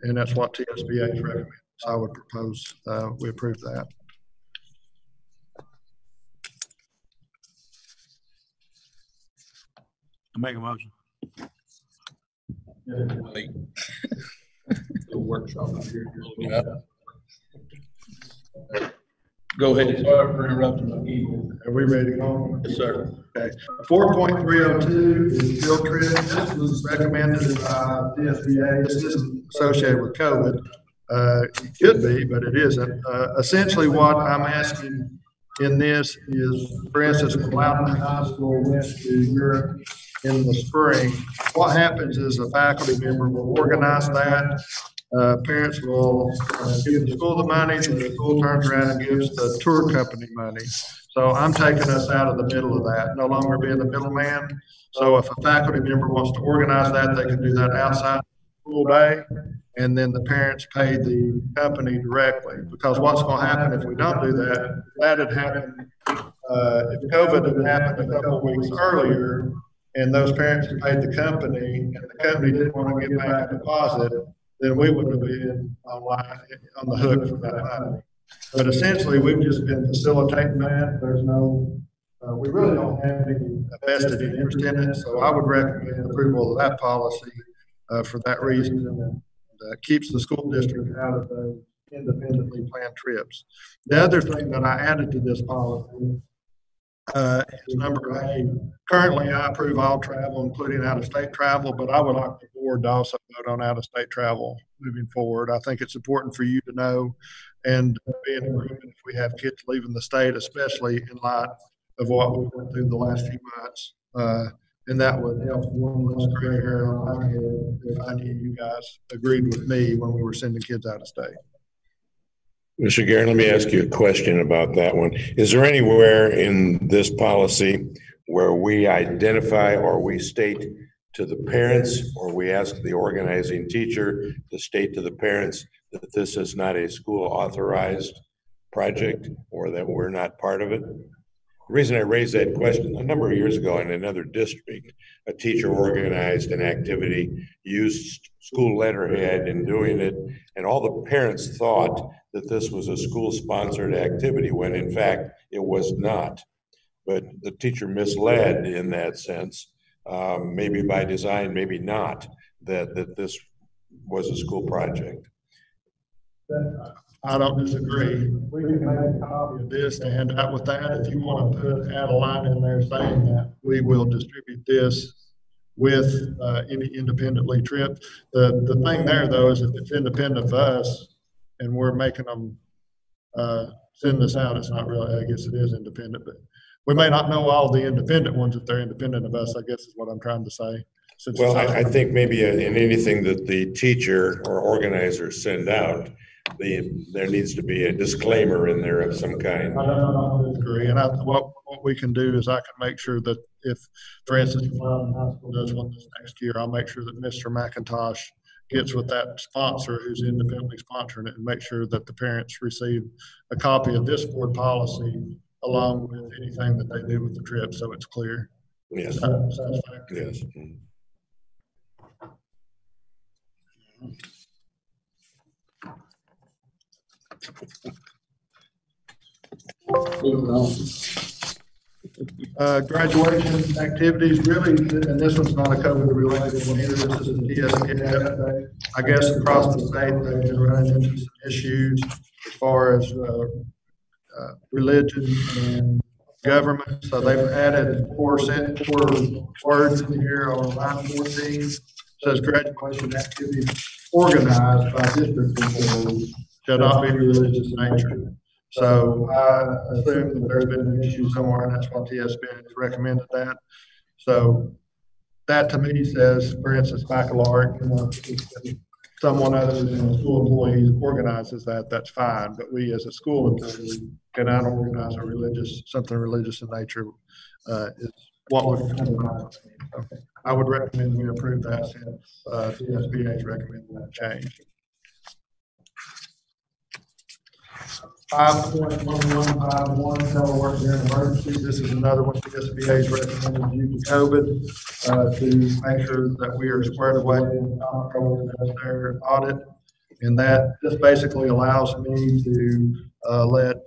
And that's what TSBA is recommending. So I would propose we approve that. I make a motion. The workshop here. Yeah. Go ahead. Sorry for interrupting. Are we ready to go? Yes, sir. Okay. 4.302 is field trip. This was recommended by TSBA. This isn't associated with COVID. It could be, but it isn't. Essentially, what I'm asking in this is, for instance, when Loudon High School went to Europe in the spring, what happens is a faculty member will organize that. Parents will give the school the money, and the school turns around and gives the tour company money. So I'm taking us out of the middle of that, no longer being the middleman. So if a faculty member wants to organize that, they can do that outside the school day, and then the parents pay the company directly. Because what's going to happen if we don't do that, that had happened, if COVID had happened a couple of weeks earlier, and those parents paid the company, and the company didn't want to give back a deposit, then we would have been on the hook for that money. But essentially, we've just been facilitating that. There's no, we really don't have any vested interest in it. So I would recommend approval of that policy for that reason, and keeps the school district out of those independently planned trips. The other thing that I added to this policy is number 8. Currently, I approve all travel, including out-of-state travel, but I would like the board to also vote on out-of-state travel moving forward. I think it's important for you to know and be in agreement if we have kids leaving the state, especially in light of what we went through the last few months. And that would help one less gray hair on my head if I knew you guys agreed with me when we were sending kids out of state. Mr. Guerin, let me ask you a question about that one. Is there anywhere in this policy where we identify or we state to the parents, or we ask the organizing teacher to state to the parents that this is not a school authorized project or that we're not part of it? The reason I raised that question, a number of years ago in another district, a teacher organized an activity, used school letterhead in doing it, and all the parents thought that this was a school-sponsored activity when in fact it was not. But the teacher misled in that sense, maybe by design, maybe not, that this was a school project. I don't disagree. We can make a copy of this to hand out with that. If you want to add a line in there saying that we will distribute this with any independently trip. The thing there though is if it's independent of us and we're making them send this out, it's not really, I guess it is independent, but we may not know all the independent ones if they're independent of us, I guess is what I'm trying to say. Well, I think maybe in anything that the teacher or organizers send out, there needs to be a disclaimer in there of some kind. I don't agree. And what we can do is I can make sure that if, for instance, if Loudon High School does one this next year, I'll make sure that Mr. McIntosh gets with that sponsor who's independently sponsoring it and make sure that the parents receive a copy of this board policy along with anything that they do with the trip, so it's clear. Yes. Yes. Graduation activities, really, and this one's not a COVID related one either. This is a TSP update. I guess across the state, they've been running into some issues as far as religion and government. So they've added four words in here on line 14. It says graduation activities organized by district employees shall not be religious in nature. So I assume that there's been an issue somewhere, and that's why TSB has recommended that. So that to me says, for instance, baccalaureate, someone other than a school employee organizes that, that's fine. But we as a school employee cannot organize something religious in nature is what would come to mind. Okay. I would recommend we approve that since TSB has recommended that change. 5.1151 telework during emergencies. This is another one TSBA has recommended due to COVID to make sure that we are squared away in their audit. And that just basically allows me to let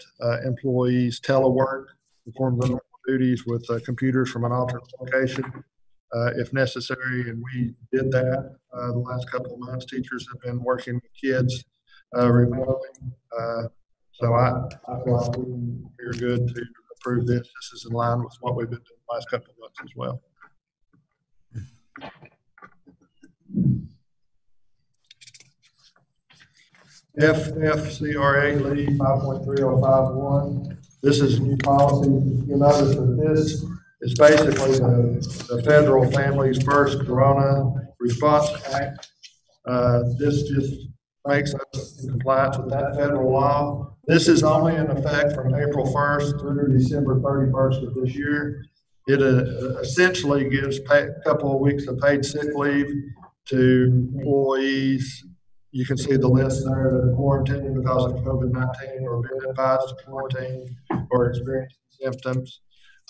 employees telework, perform their duties with computers from an alternate location if necessary. And we did that the last couple of months. Teachers have been working with kids remotely. So I feel like we're good to approve this. This is in line with what we've been doing the last couple of months as well. FFCRA leave 5.3051. This is new policy. You'll notice that this is basically the Federal Families First Corona Response Act. This just makes us in compliance with that federal law. This is only in effect from April 1st through December 31st of this year. It essentially gives a couple of weeks of paid sick leave to employees. You can see the list there that are quarantined because of COVID-19 or been advised to quarantine or experiencing symptoms.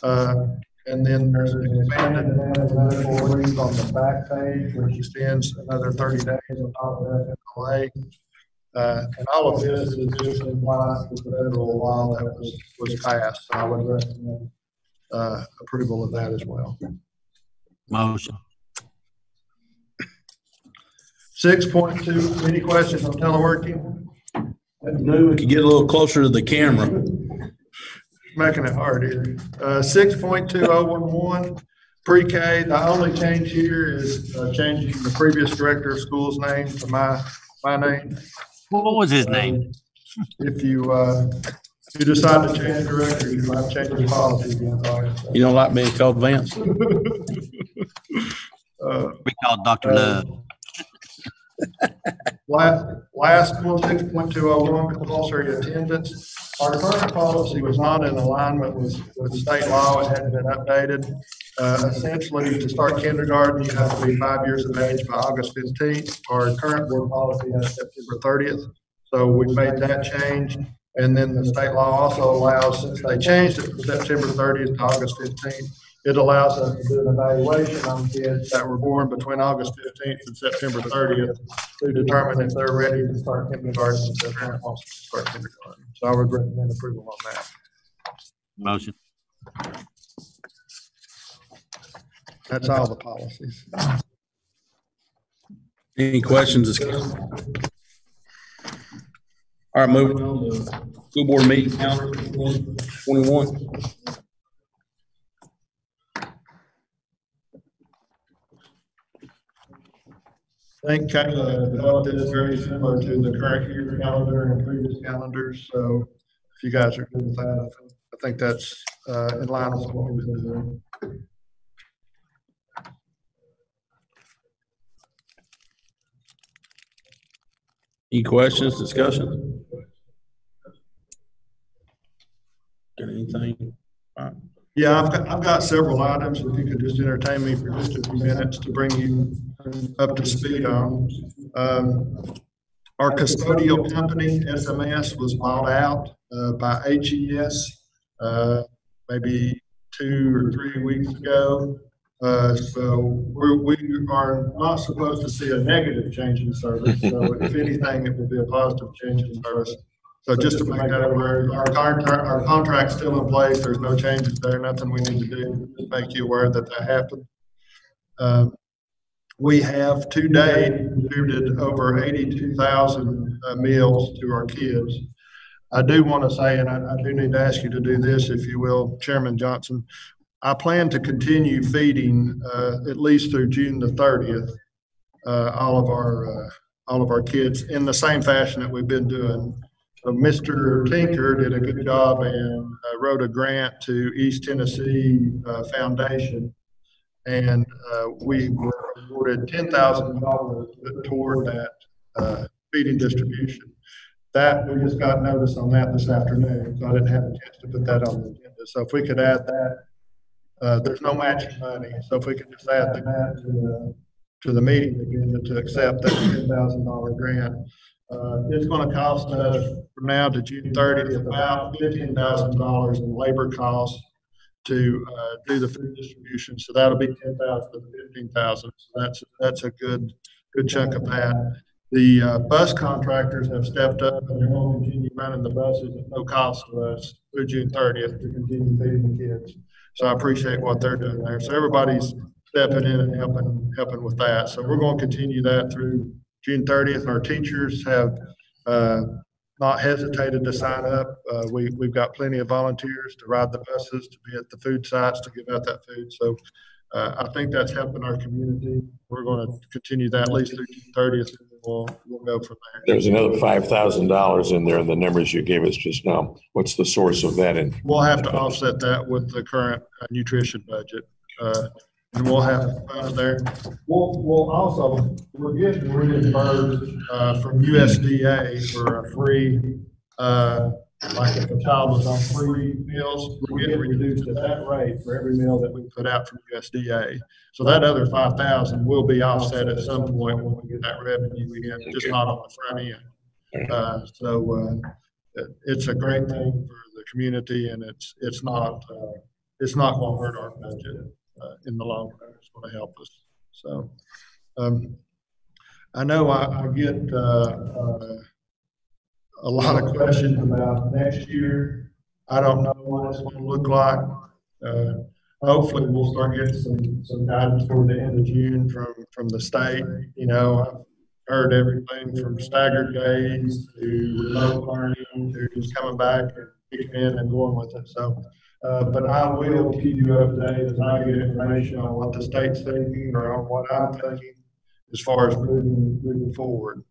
And And then there's an expanded medical leave on the back page, which extends another 30 days on top of that FLA. And all of this is just in line with the federal law that was passed. So I would recommend approval of that as well. Motion. 6.2, any questions on teleworking? We could get a little closer to the camera. Making it hard here. 6.2011, pre-K. The only change here is changing the previous director of schools name to my name. What was his name? If you decide to change director, you might change the policy again. You don't like being called Vance? We call Dr. Love. Last one, 6.201, compulsory attendance. Our current policy was not in alignment with state law. It hadn't been updated. Essentially, to start kindergarten, you have to be 5 years of age by August 15th. Our current board policy has September 30th. So we made that change. And then the state law also allows, since they changed it from September 30th to August 15th, it allows us to do an evaluation on kids that were born between August 15th and September 30th to determine if they're ready to start kindergarten, if their parent wants to start kindergarten. So I would recommend approval on that. Motion. That's all the policies. Any questions? All right, moving on to school board meeting calendar 21. I think kind of developed is very similar to the current year calendar and previous calendars. So if you guys are good with that, I think that's in line with what we've been doing. Any questions, discussion? Got anything? All right. Yeah, I've got several items. If you could just entertain me for just a few minutes to bring you up to speed on. Our custodial company, SMS, was bought out by HES maybe 2 or 3 weeks ago. So we are not supposed to see a negative change in service. So if anything, it will be a positive change in service. So just to make that aware, our contract's still in place. There's no changes there, nothing we need to do. Just make you aware that happened. We have to date distributed over 82,000 meals to our kids. I do want to say, and I do need to ask you to do this, if you will, Chairman Johnson. I plan to continue feeding at least through June the 30th, all of our kids in the same fashion that we've been doing. So Mr. Tinker did a good job and wrote a grant to East Tennessee Foundation, and we were awarded $10,000 toward that feeding distribution. That we just got notice on that this afternoon, so I didn't have a chance to put that on the agenda. So if we could add that, there's no matching money. So if we could just add that to the meeting agenda to accept that $10,000 grant. It's going to cost us from now to June 30th about $15,000 in labor costs to do the food distribution. So that'll be $10,000 to $15,000. So that's a good chunk of that. The bus contractors have stepped up and they're going to continue running the buses at no cost to us through June 30th to continue feeding the kids. So I appreciate what they're doing there. So everybody's stepping in and helping with that. So we're going to continue that through June 30th. Our teachers have not hesitated to sign up. We've got plenty of volunteers to ride the buses, to be at the food sites, to give out that food. So I think that's helping our community. We're going to continue that at least through June 30th. And we'll go from there. There's another $5,000 in there in the numbers you gave us just now. What's the source of that? We'll have to offset that with the current nutrition budget. And we'll have funds there. We're getting reimbursed from USDA for a free, like if a child was on free meals, we're getting reduced at that rate for every meal that we put out from USDA. So that other $5,000 will be offset at some point when we get that revenue in, just not on the front end. So it's a great thing for the community, and it's not it's not going to hurt our budget in the long run. It's going to help us. So I know I get a lot of questions about next year. I don't know what it's going to look like. Hopefully we'll start getting some guidance toward the end of June from the state. You know, I've heard everything from staggered days to remote learning to just coming back and kicking in and going with it. So, but I will keep you up to date as I get information on what the state's thinking or on what I'm thinking as far as moving forward.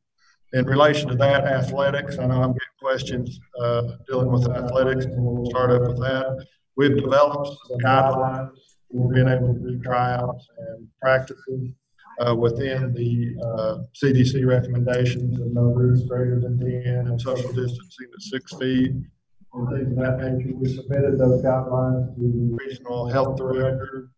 In relation to that, athletics, I know I'm getting questions dealing with athletics, and we'll start up with that. We've developed some guidelines. We've been able to do tryouts and practices within the CDC recommendations of no groups greater than 10 and social distancing at 6 feet and things of that nature. We submitted those guidelines to the regional health director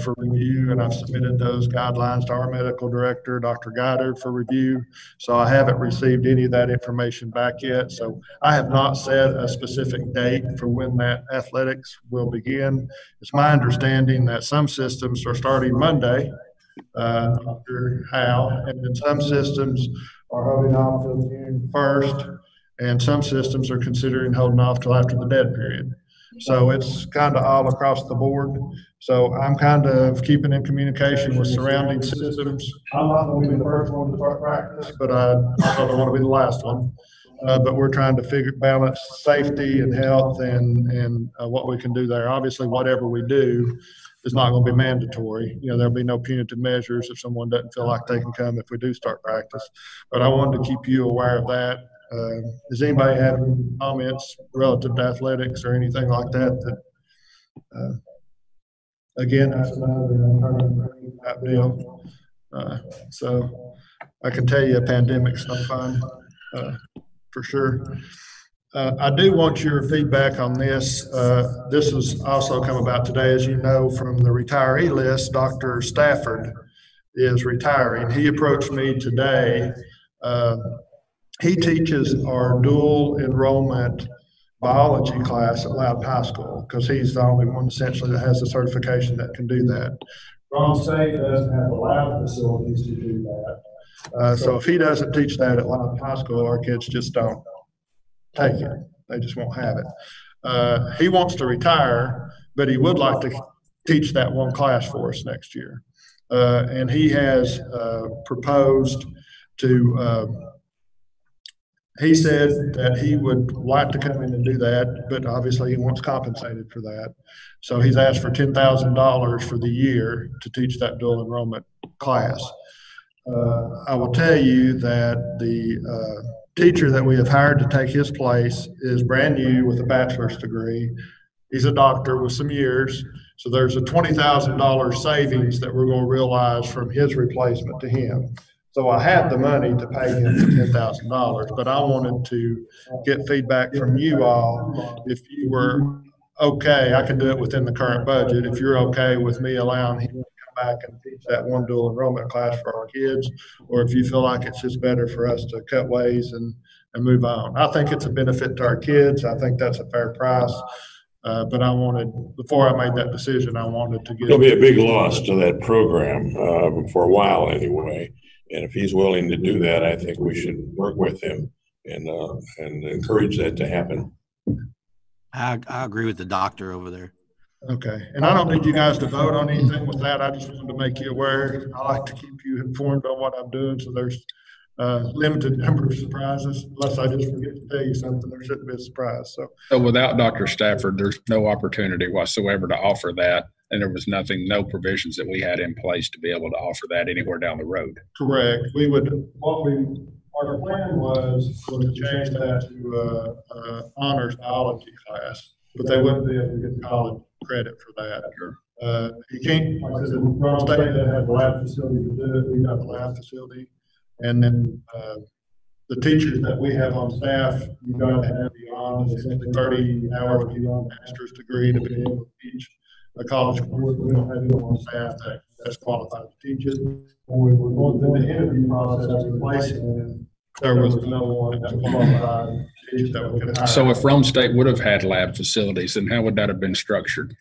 for review, and I've submitted those guidelines to our medical director, Dr. Guider, for review. So I haven't received any of that information back yet. So I have not set a specific date for when that athletics will begin. It's my understanding that some systems are starting Monday, Dr. Howe, and then some systems are holding off till June 1st, and some systems are considering holding off till after the dead period. So it's kind of all across the board. So I'm kind of keeping in communication with surrounding systems. I'm not going to be the first one to start practice, but I don't want to be the last one. But we're trying to balance safety and health and what we can do there. Obviously, whatever we do is not going to be mandatory. You know, there'll be no punitive measures if someone doesn't feel like they can come if we do start practice. But I wanted to keep you aware of that. Does anybody have any comments relative to athletics or anything like that? Again, that's another deal. So I can tell you a pandemic's no fun, for sure. I do want your feedback on this. This has also come about today, as you know, from the retiree list. Dr. Stafford is retiring. He approached me today. He teaches our dual enrollment biology class at Loudon High School because he's the only one essentially that has the certification that can do that. Wrong State doesn't have the lab facilities to do that. So if he doesn't teach that at Loudon High School, our kids just don't take it. They just won't have it. He wants to retire, but he would like to teach that one class for us next year. And he has proposed to he said that he would like to come in and do that, but obviously he wants compensated for that. So he's asked for $10,000 for the year to teach that dual enrollment class. I will tell you that the teacher that we have hired to take his place is brand new with a bachelor's degree. He's a doctor with some years. So there's a $20,000 savings that we're going to realize from his replacement to him. So I had the money to pay him $10,000, but I wanted to get feedback from you all. If you were okay, I can do it within the current budget. If you're okay with me allowing him to come back and teach that one dual enrollment class for our kids, or if you feel like it's just better for us to cut ways and move on. I think it's a benefit to our kids. I think that's a fair price. But I wanted, before I made that decision, I wanted to get. It'll be a big loss to that program for a while anyway. And if he's willing to do that, I think we should work with him and encourage that to happen. I agree with the doctor over there. Okay. And I don't need you guys to vote on anything with that. I just wanted to make you aware. I like to keep you informed on what I'm doing. So there's limited number of surprises. Unless I just forget to tell you something, there shouldn't be a surprise. So without Dr. Stafford, there's no opportunity whatsoever to offer that. And there was no provisions that we had in place to be able to offer that anywhere down the road. Correct. Our plan was to change that to honors biology class, but they wouldn't be able to get college credit for that. You can't, like I said, Wrong State doesn't have the lab facility to do it. We've got the lab facility. And then the teachers that we have on staff, you've got to have beyond essentially 30 hours beyond a master's degree to be able to teach a college course. We don't have anyone on staff that's qualified to teach it. When we were going through the interview process replacing them, there was no one that qualified to teach that we could hire. So if Rome State would have had lab facilities, then how would that have been structured?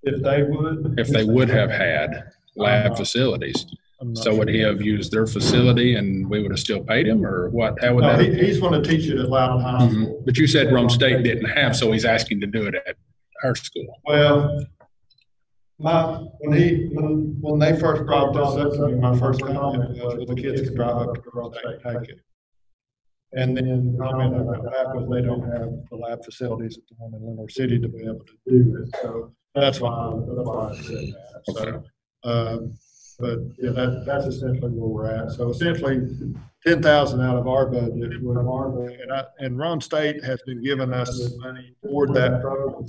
If they would. If they would have had lab facilities. So would he have used their facility and we would have still paid him, or what? How would No, that? he's going to teach it at Loudon High School. But you said Rome State didn't have, so he's asking to do it at our school. Well, when they first brought this up to me, my first comment was, well, the kids can drive up to Rome State and take it. And then the comment I got back was they don't have the lab facilities at the one in Lenore City to be able to do it. So that's why I said that. So, but yeah, that's essentially where we're at. So essentially, 10,000 out of our budget, and Ron State has been giving us money toward that program.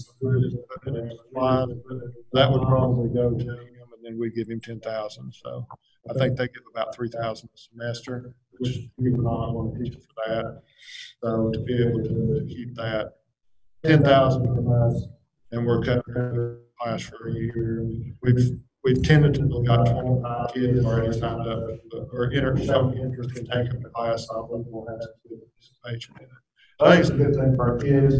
That would probably go to him, and then we give him 10,000. So I think they give about 3,000 a semester, which we would not want to teach for that. So to be able to keep that 10,000 from us, and we're covering the class for a year. We've tentatively got 25 kids already signed up or showing interest in taking the class. I believe we'll have participation in it. So I think it's a good thing for our kids.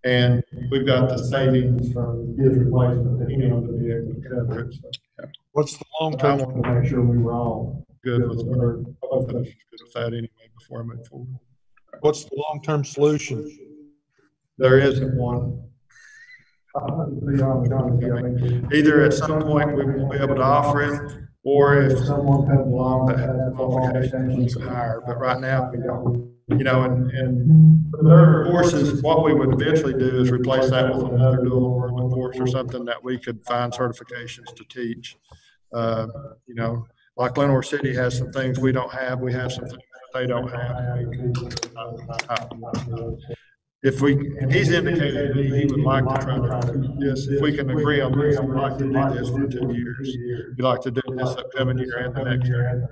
And we've got the savings from kids replacement to be able to cover it. So, yeah. What's the long term? I wanted to make sure we were all good with that anyway before I move forward. What's the long term solution? There isn't one. Either at some point we will be able to offer it, or if someone comes along that has qualifications, higher. But right now, we don't. You know, and for their courses, what we would eventually do is replace that with another dual enrollment course or something that we could find certifications to teach. You know, like Lenore City has some things we don't have. We have some things that they don't have. And he's indicated that he would like to try to do this. If we can agree on this, we'd like to do this for 2 years. We'd like to do this upcoming year and the next year.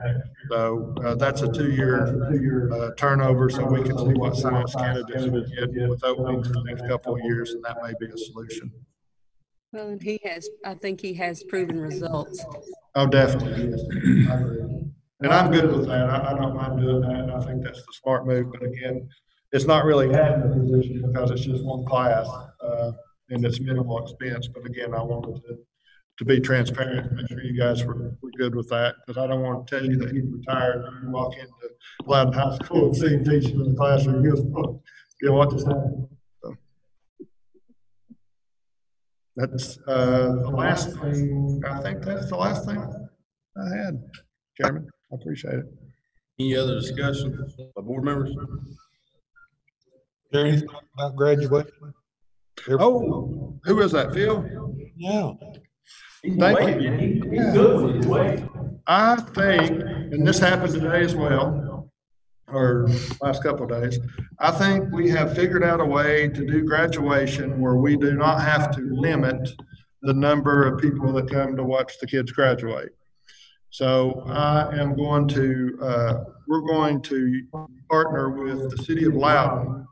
So that's a 2-year turnover, so we can see what science candidates we get with openings for the next couple of years, and that may be a solution. Well, and I think he has proven results. Oh, definitely. Yes. I agree. And I'm good with that. I don't mind doing that. I think that's the smart move. But again, it's not really having a position because it's just one class and it's minimal expense. But again, I wanted to be transparent and make sure you guys were good with that, because I don't want to tell you that he's retired and you walk into Loudon High School and see him teaching in the classroom. You know what just happened. So that's the last thing. I think that's the last thing I had, Chairman. I appreciate it. Any other discussion by board members? Is there anything about graduation? Oh, who is that, Phil? Yeah. Thank you. I think, and this happened today as well, or last couple of days, I think we have figured out a way to do graduation where we do not have to limit the number of people that come to watch the kids graduate. So we're going to partner with the city of Loudon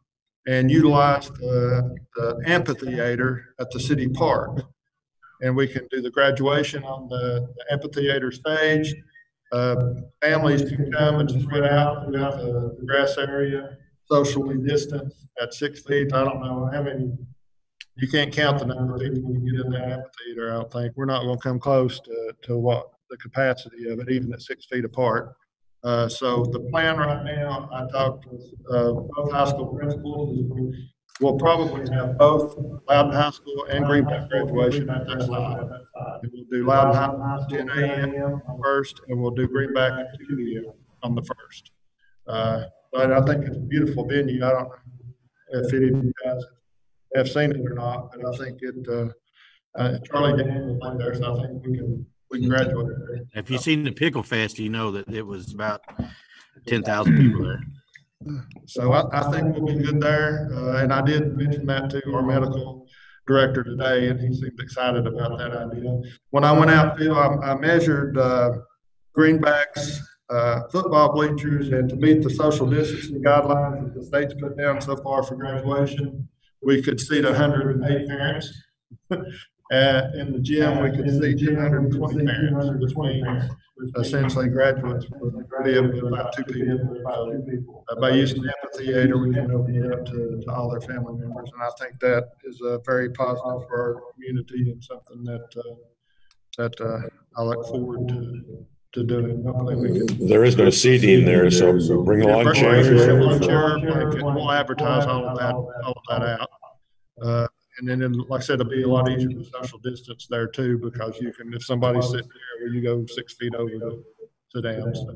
and utilize the amphitheater at the city park. And we can do the graduation on the amphitheater stage. Families can come and spread out throughout the grass area, socially distanced at 6 feet. I don't know how many, you can't count the number of people when you get in that amphitheater, I don't think. We're not going to come close to what the capacity of it, even at 6 feet apart. So the plan right now, I talked with both high school principals. We'll probably have both Loudon High School and Greenback graduation at that time. We'll do Loudon High 10 a.m. first, and we'll do Greenback at 2 p.m. on the first. But I think it's a beautiful venue. I don't know if any of you guys have seen it or not, but I think Charlie Daniels was there, so I think we can graduate there. If you've seen the Pickle Fest, you know that it was about 10,000 people there. So I think we'll be good there. And I did mention that to our medical director today, and he seemed excited about that idea. When I went out, Phil, I measured Greenback's football bleachers, and to meet the social distancing guidelines that the state's put down so far for graduation, we could seat 108 parents. In the gym, we could see 220 parents, which means essentially graduates would be able to about 2 people. By using the amphitheater, we can open it up to all their family members. And I think that is very positive for our community and something that I look forward to doing. Hopefully we can. There is no seating there, so bring along chairs. We'll advertise all of that out. And then, like I said, it'll be a lot easier to social distance there too, because you can, if somebody's sitting there, well, you go 6 feet over to sit down. So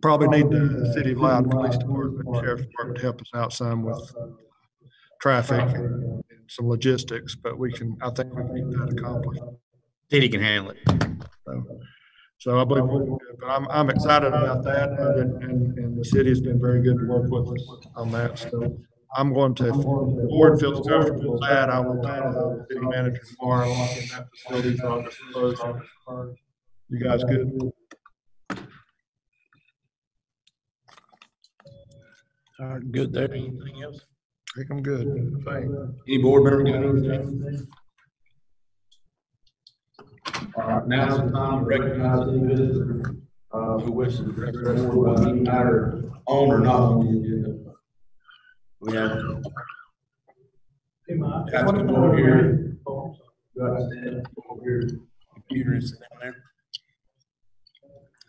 probably need the City of Loudon Police Department, Sheriff's Department to help us out some with traffic and some logistics, but I think we can get that accomplished. City can handle it. So I believe we'll do good, but I'm excited about that, and the city has been very good to work with us on that. So I'm going to, if the board feels comfortable with that, I will tell the city manager tomorrow in that facility for August 1st. You guys good? All right, good there. Anything else? I think I'm good. Any board member got anything? All right, now's the time to recognize any visitor who wishes to address the board on any matter on or not on the agenda. We have to come over here. Over here. Computer is down there.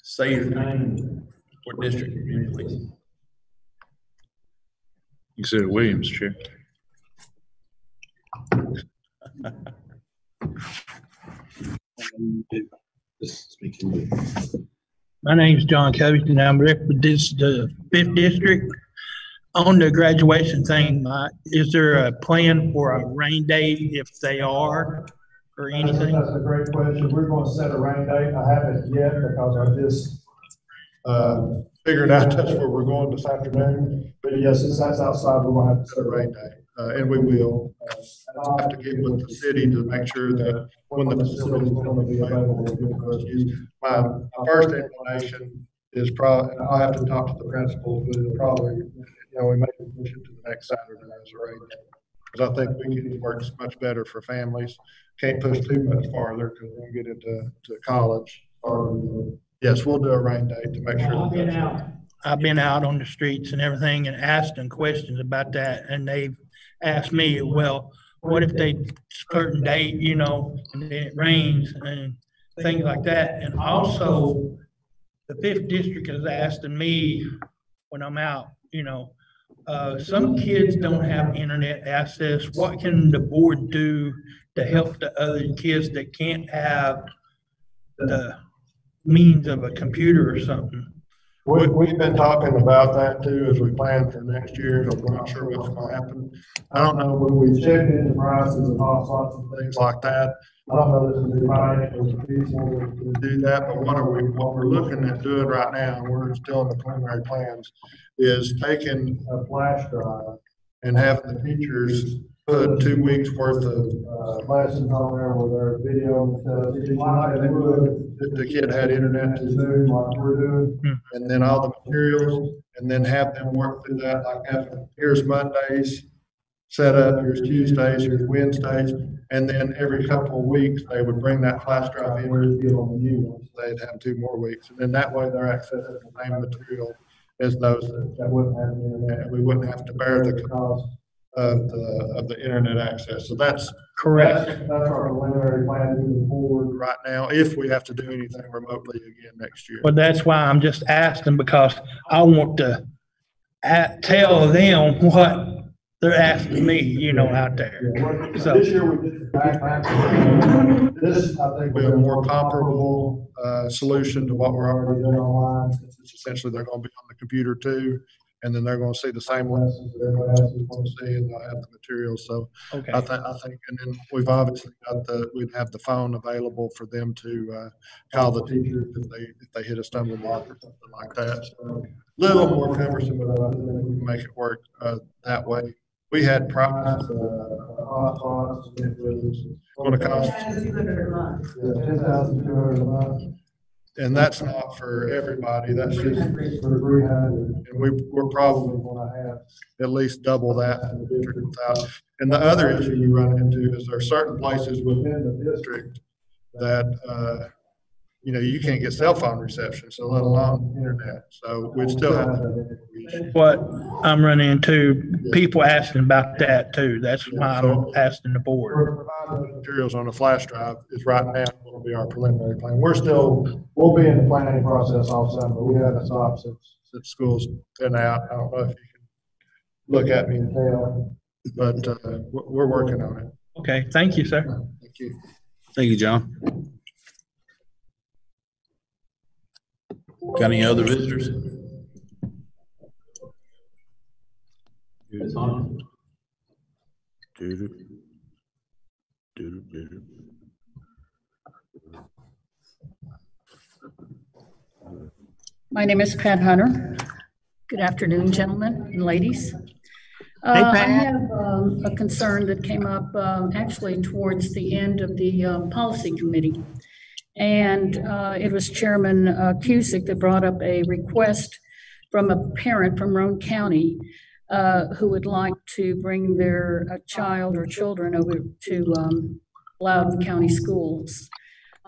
Say your name. What district you're in, please. You said it Williams, Chair. My name is John Covington. I'm representing the 5th District. On the graduation thing, Mike, is there a plan for a rain date if they are, or anything? That's a great question. We're going to set a rain date. I haven't yet because I just figured out that's where we're going this afternoon. But yes, since that's outside, we're going to have to set a rain date, and we will. I'll have to get with the city to make sure that when the facility is going to be available. My first inclination is probably, I'll have to talk to the principals, but it'll probably, we may push it to the next Saturday as a rain day. Because I think weekends works much better for families. Can't push too much farther because we'll get into college. Yes, we'll do a rain date to make sure. I've been out on the streets and everything and asked them questions about that, and they've asked me, well, what if they certain date, and then it rains and things like that. And also the 5th District is asking me when I'm out, some kids don't have internet access. What can the board do to help the other kids that can't have the means of a computer or something? We've been talking about that too as we plan for next year. So we're not sure what's going to happen. I don't know when we checked in the prices and hotspots and things like that. I don't know if it's going to be financially feasible to do that, but what we're looking at doing right now, and we're still in the preliminary plans, is taking a flash drive and having the teachers put 2 weeks worth of lessons on there with their video and stuff. Like they would if the kid had internet to Zoom like we're doing, and then all the materials, and then have them work through that. Like here's Mondays set up, here's Tuesdays, here's Wednesdays, and then every couple of weeks they would bring that flash drive in and get on the new ones. They'd have 2 more weeks, and then that way they're accessing the same material as those that wouldn't have the internet, and we wouldn't have to bear the cost of the internet access. So that's correct. That's our preliminary plan moving forward right now, if we have to do anything remotely again next year. Well, that's why I'm just asking, because I want to tell them what they're asking me, out there. Yeah, so this year we did backpack. This, I think, we have a more comparable solution to what we're already doing online. It's essentially they're going to be on the computer too, and then they're going to see the same lessons that everybody else is going to see, and they'll have the materials. So okay. I think, and then we've obviously got we'd have the phone available for them to call the teachers if they hit a stumbling block or something like that. So a little more cumbersome, but I think we can make it work that way. We had problems, hotspots, it was going to cost $10,200 a month. And that's not for everybody, that's just, and we're probably gonna have at least double that in the district without. And the other issue you run into is there are certain places within the district that, you know, you can't get cell phone reception, so let alone internet. So we'd still have that issue. What I'm running into, people asking about that too. That's why I'm asking the board. Materials on a flash drive is right now going to be our preliminary plan. We'll be in the planning process all summer. We haven't stopped since school's been out. I don't know if you can look at me and tell, but we're working on it. Okay, thank you, sir. Thank you. Thank you, John. Got any other visitors? My name is Pat Hunter. Good afternoon, gentlemen and ladies. Hey, Pat. I have a concern that came up actually towards the end of the policy committee. And it was Chairman Cusick that brought up a request from a parent from Roane County who would like to bring their child or children over to Loudon County Schools.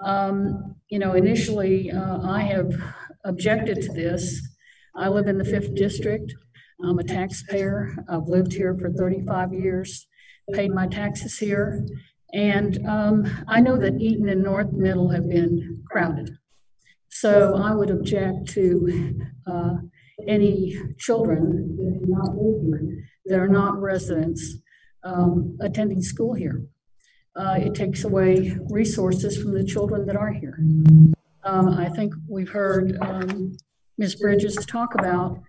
You know, initially I have objected to this. I live in the 5th District. I'm a taxpayer. I've lived here for 35 years, paid my taxes here. And I know that Eaton and North Middle have been crowded. So I would object to any children that do not live here, that are not residents, attending school here. It takes away resources from the children that are here. I think we've heard Ms. Bridges talk about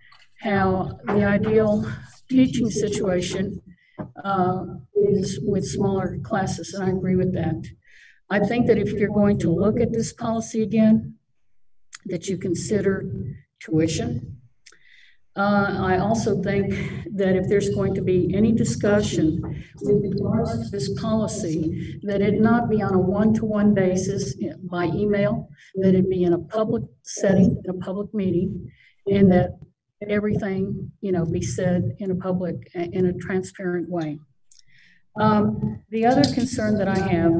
how the ideal teaching situation is with smaller classes, and I agree with that. I think that if you're going to look at this policy again, that you consider tuition. I also think that if there's going to be any discussion with regards to this policy, that it not be on a one-to-one basis by email, that it be in a public setting, in a public meeting, and that everything, you know, be said in a public, in a transparent way. The other concern that I have,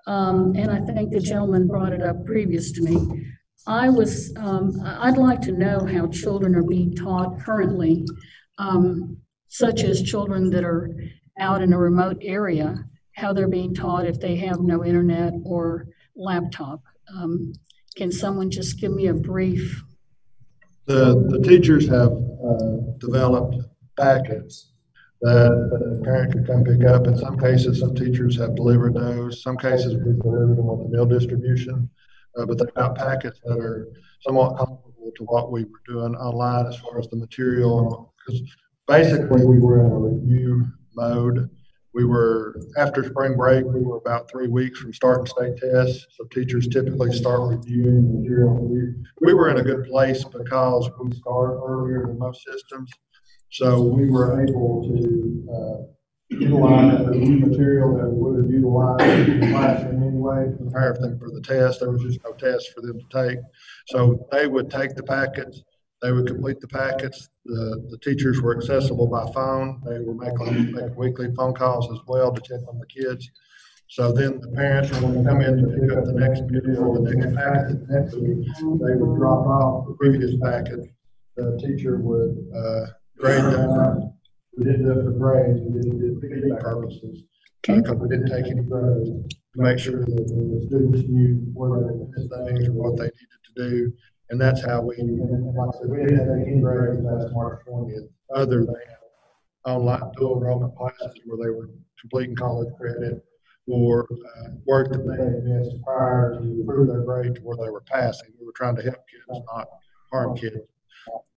and I think the gentleman brought it up previous to me, I'd like to know how children are being taught currently, such as children that are out in a remote area, how they're being taught if they have no internet or laptop. Can someone just give me a brief? The teachers have developed packets that the parent can come pick up. In some cases, some teachers have delivered those. Some cases, we've delivered them with the meal distribution. But they've got packets that are somewhat comparable to what we were doing online as far as the material. Because basically, we were in a review mode. We were, after spring break, we were about 3 weeks from starting state tests. So teachers typically start reviewing the material. We were in a good place because we start earlier than most systems. So we were able to utilize the material that we would have utilized in the classroom anyway, prepare them for the test. There was just no test for them to take. So they would take the packets, they would complete the packets. The teachers were accessible by phone. They were making weekly phone calls as well to check on the kids. So then the parents, when they come in to pick up the next material, the next packet, they would drop off the previous packet. The teacher would grade them. We didn't do it for grades, we did it for feeding purposes. Because we didn't take any grades to make sure that the students knew where they did things or what they needed to do. And that's how we, and like I said, we didn't have any grades past March 20th, other than online dual enrollment classes where they were completing college credit or work that they had missed prior to improve their grade to where they were passing. We were trying to help kids, not harm kids.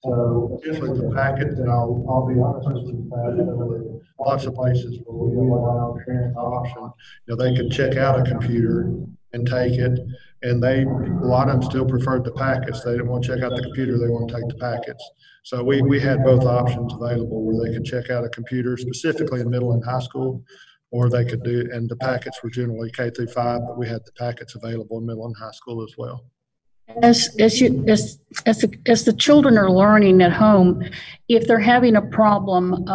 So usually the packets, and I'll be honest with you, Pat, there were lots of places where we allow parents option. You know, they could check out a computer and take it, and a lot of them still preferred the packets. They didn't want to check out the computer, they want to take the packets. So we had both options available where they could check out a computer, specifically in middle and high school, or they could do, and the packets were generally K through 5, but we had the packets available in middle and high school as well. As the children are learning at home, if they're having a problem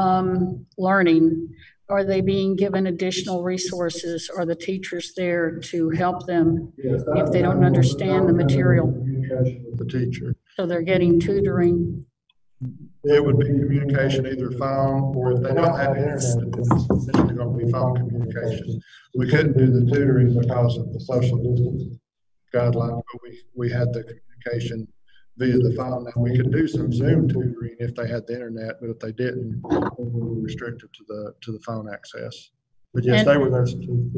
learning, are they being given additional resources? Are the teachers there to help them if they don't understand the material? Communication with the teacher. So they're getting tutoring. It would be communication, either phone, or if they don't have internet, it's essentially going to be phone communication. We couldn't do the tutoring because of the social distance guidelines, but we had the communication via the phone. Now, we could do some Zoom tutoring if they had the internet, but if they didn't, we were restricted to the phone access. But yes, they were there to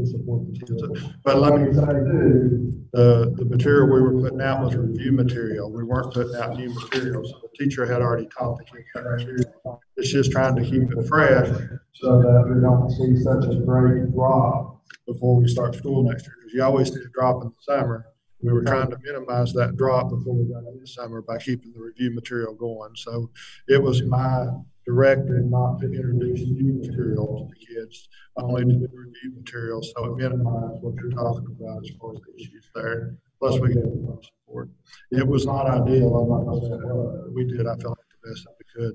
support the kids. But let me say too, the material we were putting out was review material. We weren't putting out new materials. The teacher had already taught the kids that material. It's just trying to keep it fresh so that we don't see such a great drop before we start school next year. Because you always see a drop in the summer. We were trying to minimize that drop before we got into the summer by keeping the review material going. So it was my directive not to introduce new material to the kids, only to do review material, so it minimized what you're talking about as far as the issues there. Plus, we gave them support. It was not ideal. I'm not going to say it was. We did, I felt like, the best that we could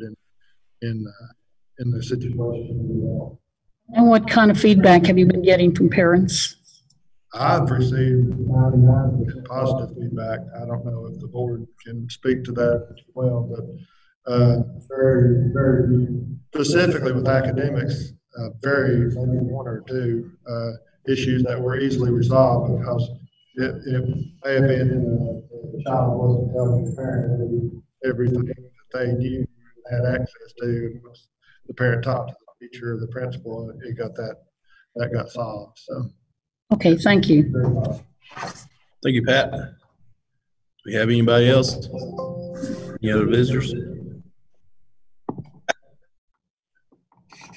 in the situation. And what kind of feedback have you been getting from parents? I've received 99% positive feedback. I don't know if the board can speak to that as well, but very, very specifically with academics, maybe one or two issues that were easily resolved because it may have been the child wasn't telling the parent everything that they knew and had access to. And once the parent talked to the teacher or the principal, it got that got solved. So. Okay, thank you. Thank you, Pat. Do we have anybody else? Any other visitors?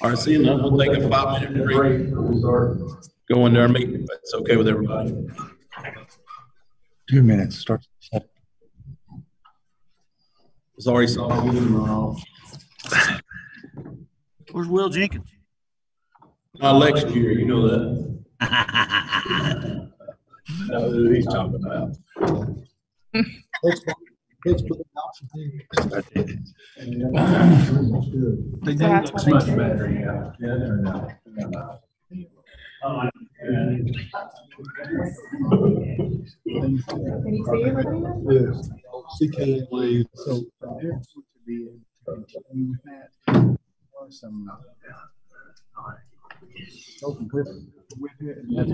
All right, seeing none, we'll take a 5-minute break. Go into our meeting, if that's okay with everybody. 2 minutes, start. It's already saw. Where's Will Jenkins? Not election year, you know that. Know who he's talking about. It's much better, yeah. Yes, CK Wade. So they're going to be continue with that. Or some open with it. And that's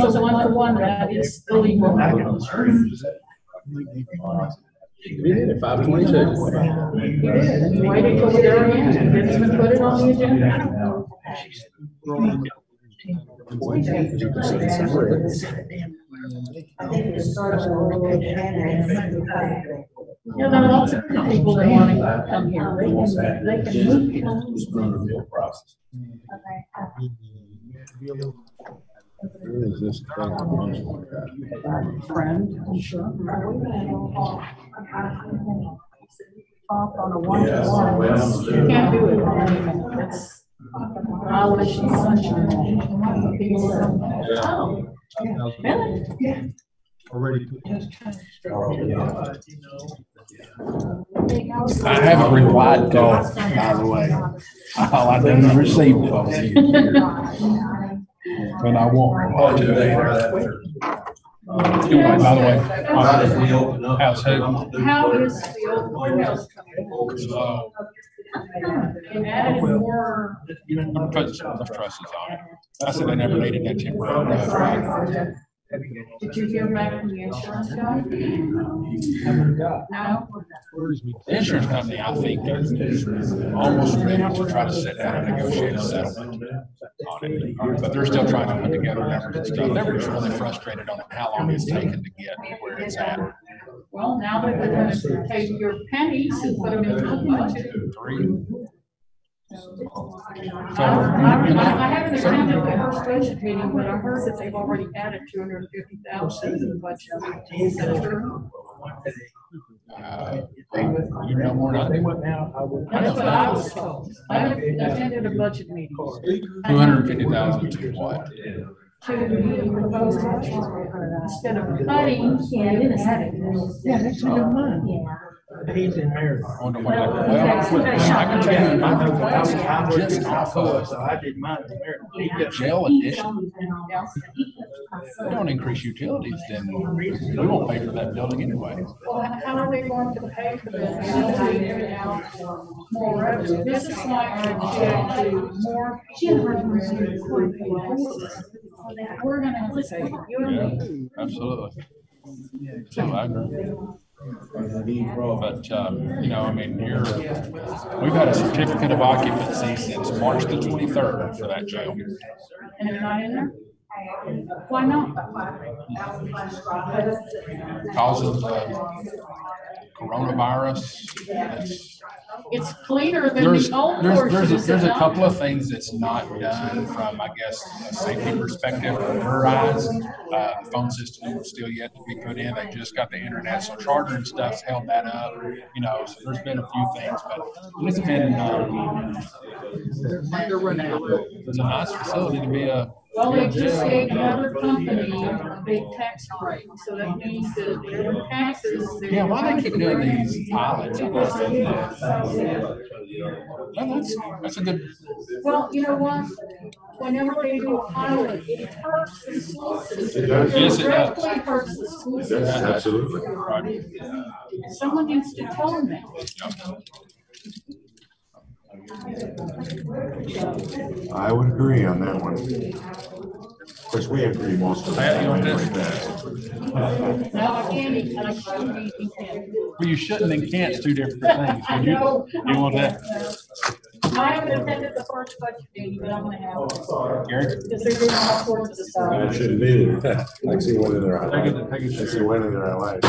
That's a one-to-one, that is illegal. We did it 5:22. You did. Waited till the very end and didn't even put it on the agenda. Yeah, there are lots of people that want to come here. They can move here. Where is this thing? Friend, sure. Talk on a one-to-one. You can't do it on anything. It's violation of sunshine. Oh, really? Yeah. Already. I haven't replied to it, by the way. All I done is received it. But I won't reply to it. Anyway, by the way, how's who? How is the old courthouse coming? They added more. Put some trusses on it. I said I never needed that temporary. Did you hear back from the insurance guy? No? The insurance company, I think, is almost ready to try to sit down and negotiate a settlement on it. But they're still trying to put together numbers and stuff. They were just really frustrated on how long it's taken to get where it's at. Well, now that they're going to take your pennies and put them in the budget. I haven't attended the first budget meeting, but I heard that they've already added 250,000 in the budget. Is that true? You know more than I do. That's what I was told. I haven't attended a budget meeting. 250,000 to what? To the proposed budget. Instead of cutting, Yeah, that's a good money. He's in there. I wonder what I can tell you in my class, I'm just off of I did mine there. jail addition. We don't increase utilities, then we won't pay for that building anyway. Well, how are they going to pay for this? More revenue. This is like to more. We're gonna have to pay. You and me. Absolutely. So I agree. But, you know, I mean, we've had a certificate of occupancy since March the 23rd for that jail. And they're not in there? Why not? Because of coronavirus. It's cleaner than the old portion. There's a couple of things that's not done from, I guess, a safety perspective from her eyes. The phone system is still yet to be put in. They just got the internet, so charter and stuff's held that up. You know, so there's been a few things, but it's been it's a nice facility to be a. Well, they just gave another company a big tax break, so that means that whatever taxes. Yeah, why they keep doing these pilots? Well, that's a good. Well, you know what? Whenever they do a pilot, it hurts the school system. Yes, it does. Directly hurts the school system. Absolutely. Right. Someone needs to tell them that. I would agree on that one. Of course, we agree most of the time. Now, I can't eat, and I shouldn't eat, and can't. Well, you shouldn't and can't's two different things. Would you? You want that? I haven't attended the first budget meeting, but I'm gonna have it. Gary? Because they're doing all sorts of stuff. I shouldn't either. I see one in there. I see one in there I like.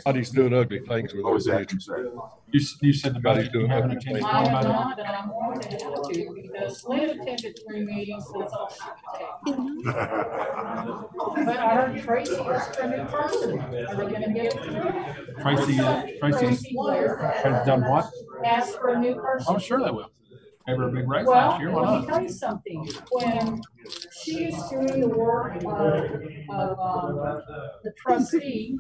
But he's doing ugly things with those agents. You said about he's doing ugly things. I have not, and I'm going to have to, because Lynn attended 3 meetings, so it's all she could take. But I heard Tracy is a new person. Are they gonna get it? Tracy Blair has done what? asked for a new person. I'm sure they will. Gave her a big raise Well, last year. Why let me not? tell you something. When she's doing the work of the trustee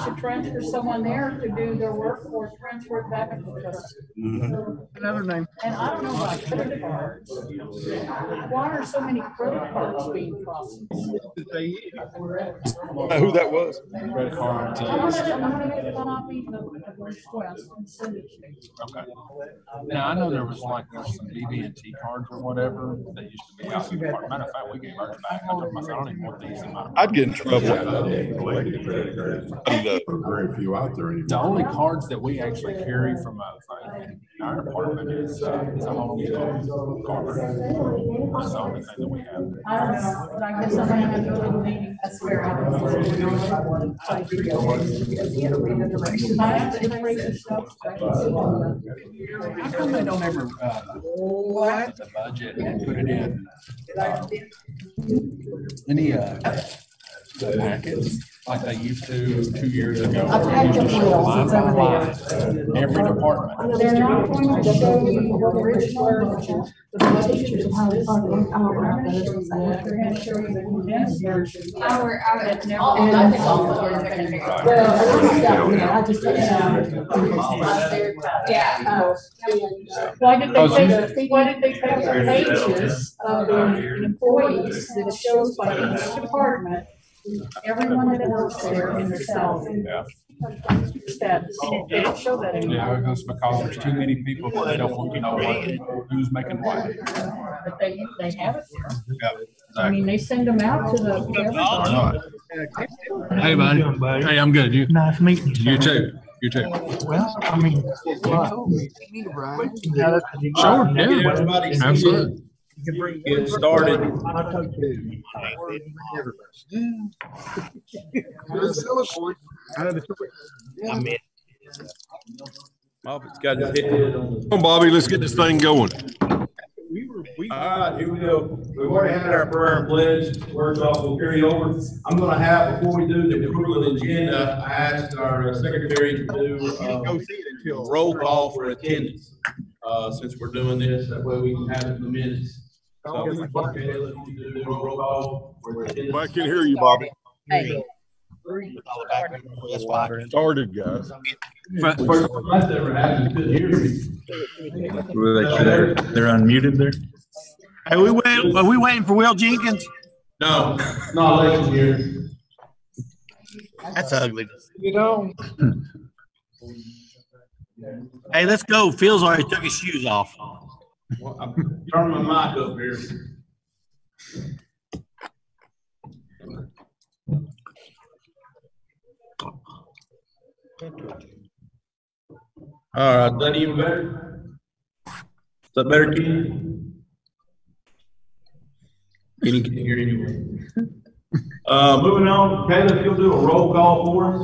should transfer someone there to do their work or transfer it back to the trustee. Another name. And I don't know about credit cards. Why are so many credit cards being processed? Who that was? Credit cards. I'm gonna get a copy of the request and send it to you. Okay. Now, I know there was like some BB&T cards or whatever that used to be out in the department. Matter of fact, we gave ours back. I told myself, I don't even want these in my. I'd get in trouble. Very few out there anymore. The only cards that we actually carry from in our department is a home card. That's the only thing that we have. I don't know, but I guess I'm gonna have to go to the meeting. That's fair. I have the information stuff. How come they don't ever look at the budget and put it in any packets like they used to 2 years ago? I've had the wheels, it's over there. Every department. They're not going to show you the original budget. The budget is They're gonna show you the condensed version. That never- Why did they take the pages of the employees that shows by each department, everyone that works there in their salary? Status. They don't show that anymore. Yeah, it's because there's too many people that they don't want to know who's making what. But they have it there. Yeah, I mean, they send them out to everybody. Hey, buddy. Hey, I'm good. You? Nice meeting you. You too. You too. Well, I mean. Sure, yeah. Absolutely. Get started. I mean. Moffitt's got his head on the. Come on, Bobby, let's get this thing going. All right, here we go. We've already had our prayer and pledge workshop. We'll carry over. I'm going to have, before we do the approval of the agenda, I asked our secretary to do a roll call for attendance. Since we're doing this, that way we can have it in the minutes. So, okay, let's do a roll call for attendance. I can hear you, Bobby. Hey. That's why I started, guys. First time that's ever happened, you couldn't hear me. They're unmuted there. Hey, are we waiting for Will Jenkins? No, not election year. That's ugly. You know. Hey, let's go. Phil's already took his shoes off. Well, I'm turning my mic up here. All right, that even better? Is that better, Kenny? Kenny can hear anyway. Moving on, Caleb, you'll do a roll call for us.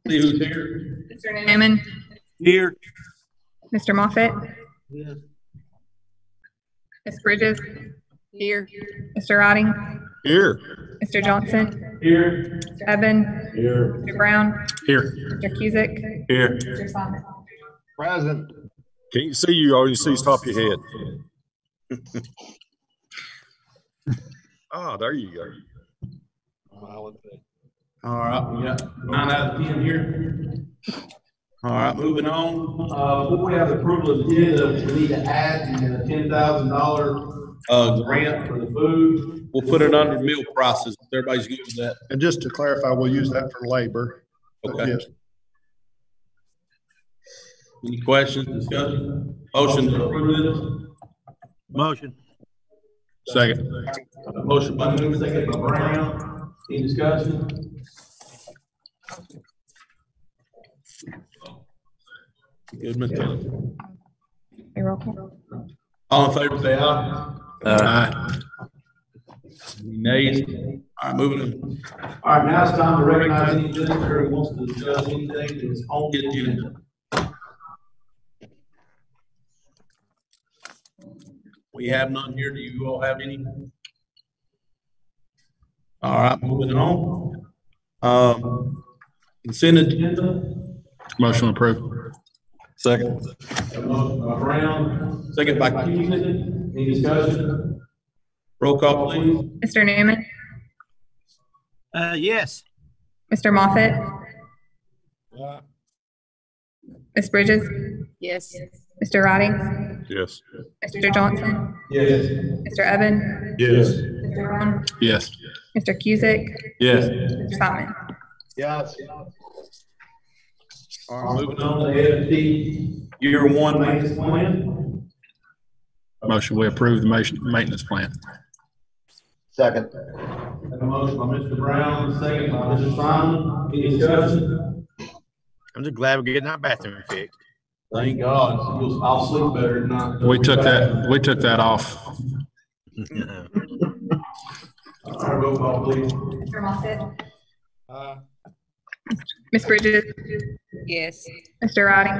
See who's here. Mr. Newman. Here. Mr. Moffitt. Yeah. Ms. Bridges. Here. Mr. Riding. Here. Mr. Johnson. Here. Mr. Evan. Here. Mr. Brown. Here. Mr. Cusick. Here. Mr. Simon. Present. Can't see you, all you see is top of your head. Ah, there you go. All right, we got 9 out of 10 here. All right, moving on. Before we have the approval of the agenda, we need to add the $10,000 grant for the food. We'll put it under meal prices. Everybody's good with that. And just to clarify, we'll use that for labor. Okay. Yes. Any questions, discussion? Motion to approve this? Motion. Second. Motion by Newman, second by Brown. Any discussion? Good, Ms. Kelly. Roll call. All in favor, say aye. Aye. Nays? All right, moving on. All right, now it's time to recognize any visitor who wants to discuss anything that is on the agenda. We have none here. Do you all have any? All right, moving on. Consent agenda. Motion approved. Second. Motion by Brown, second by Keating. Any discussion? Roll call, please. Mr. Newman. Yes. Mr. Moffitt. Ms. Bridges. Yes. Mr. Riding. Yes. Mr. Johnson. Yes. Mr. Evan. Yes. Mr. Brown. Yes. Mr. Cusick. Yes. Mr. Simon. Yes. All right, moving on to AFT Year 1 maintenance plan. Motion, we approve the maintenance plan. Second. Have a motion by Mr. Brown, second by Mr. Simon. Any discussion? I'm just glad we're getting our bathroom fixed. Thank God. I'll sleep better tonight. We took that off. All right, roll call, please. Mr. Moffitt. Ms. Bridges. Yes. Mr. Riding.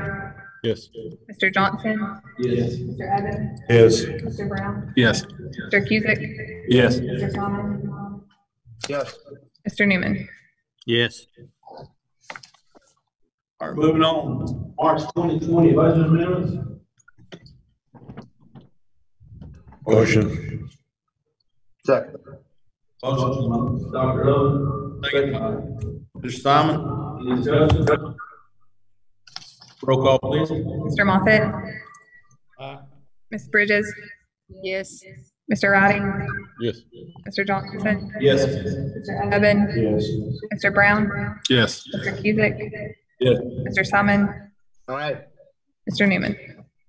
Yes. Mr. Johnson. Yes. Mr. Evan. Yes. Mr. Brown. Yes. Mr. Cusick. Yes. Mr. Simon. Yes. Mr. Newman. Yes. All right, moving on. March 2020 budget amendments. Motion. Second. Motion by Dr. Lowe, second by Mr. Simon. Any discussion? Roll call, please. Mr. Moffitt. Ms. Bridges. Yes. Mr. Riding. Yes. Mr. Johnson. Yes. Mr. Evan. Yes. Mr. Brown. Yes. Mr. Cusick. Yes. Mr. Simon. All right. Mr. Newman.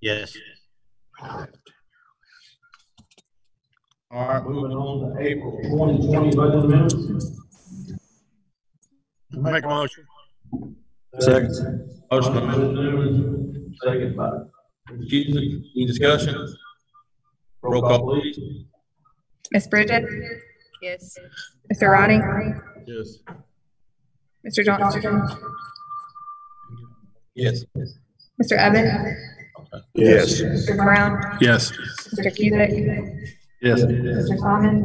Yes. All right, moving on to April 2020 budget amendments. Make a motion. Second. Motion by Mr. Newman, second by Mr. Keating. Any discussion? Roll call, please. Ms. Bridges. Yes. Mr. Riding. Yes. Mr. Johnson. Yes. Mr. Evans? Yes. Mr. Brown? Yes. Mr. Cusick? Yes. Mr. Simon?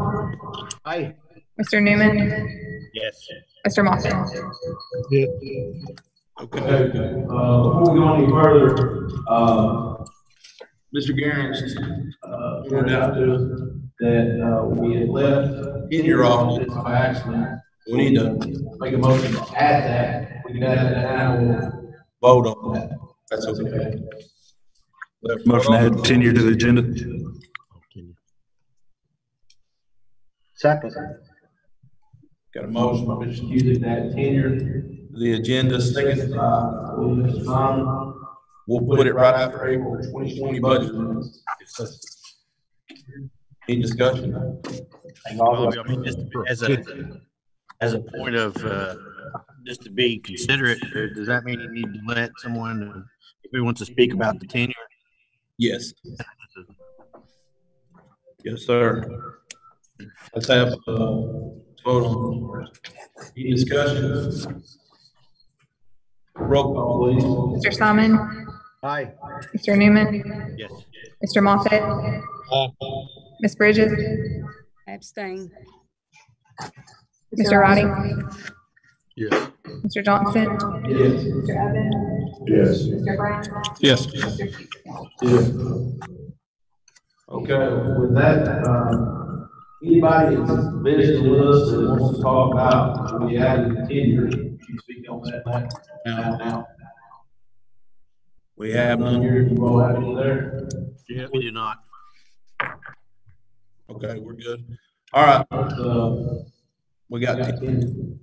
Aye. Mr. Newman? Yes. Mr. Moffett? Okay, before we go any further, Mr. Garrett, pointed out to us that, we had left in your office by accident. We need to make a motion to add that. We can add that now, we'll vote on that. That's okay. Motion to add tenure to the agenda. Second. Got a motion by Mr. Cusick to add tenure to the agenda, second by Mr. Simon. We'll put it right after April 2020 budget minutes. Any discussion? I mean, just as a point of, just to be considerate, does that mean you need to let someone, if he wants to speak about the tenure? Yes. Yes, sir. Let's have a vote on. Any discussion? Roll call, please. Mr. Simon? Aye. Mr. Newman? Yes. Mr. Moffett? Ms. Bridges? Abstain. Mr. Roddy? Yes. Mr. Johnson? Yes. Mr. Evans? Yes. Mr. Brown? Yes. Mr. Cusick? Yes. Okay, with that, anybody that's visiting with us that wants to talk about the added tenure, can you speak on that now? We have none here. You all have any there? Yeah, we do not. Okay, we're good. All right, we got 10.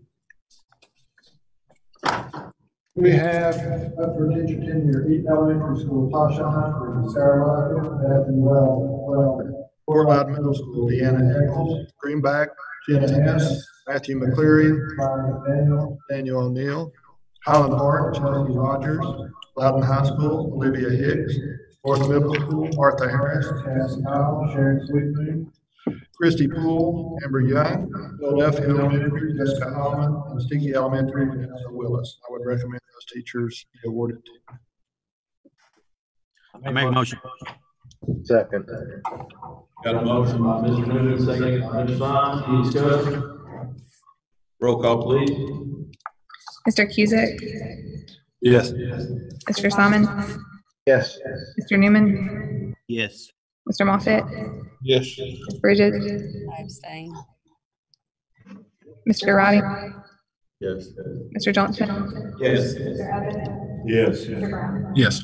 We have up for teacher tenure, Eaton Elementary School, Tasha Humphrey, Sarah Lockett, Matthew Fort Loudon Middle School, Deanna Eccles. Greenback, Jenna Hess. Matthew McCleary, Daniel O'Neill. Highland Park, Chelsea Rogers. Loudon High School, Olivia Hicks. North Middle School, Martha Harris. Cassie Kyle, Sharon Sweetman. Christy Poole, Amber Young. Philadelphia Elementary, Jessica Allen. And Sticky Elementary, Vanessa Willis. I would recommend those teachers be awarded. I make a motion. Second. Got a motion by Mr. Newman, second by Mr. Simon. Any discussion? Roll call, please. Mr. Cusick? Yes. Mr. Simon? Yes. Mr. Newman? Yes. Mr. Moffett? Yes. Ms. Bridges? I abstain. Mr. Roddy? Yes. Mr. Johnson? Yes. Mr. Evans? Yes. Mr. Brown? Yes.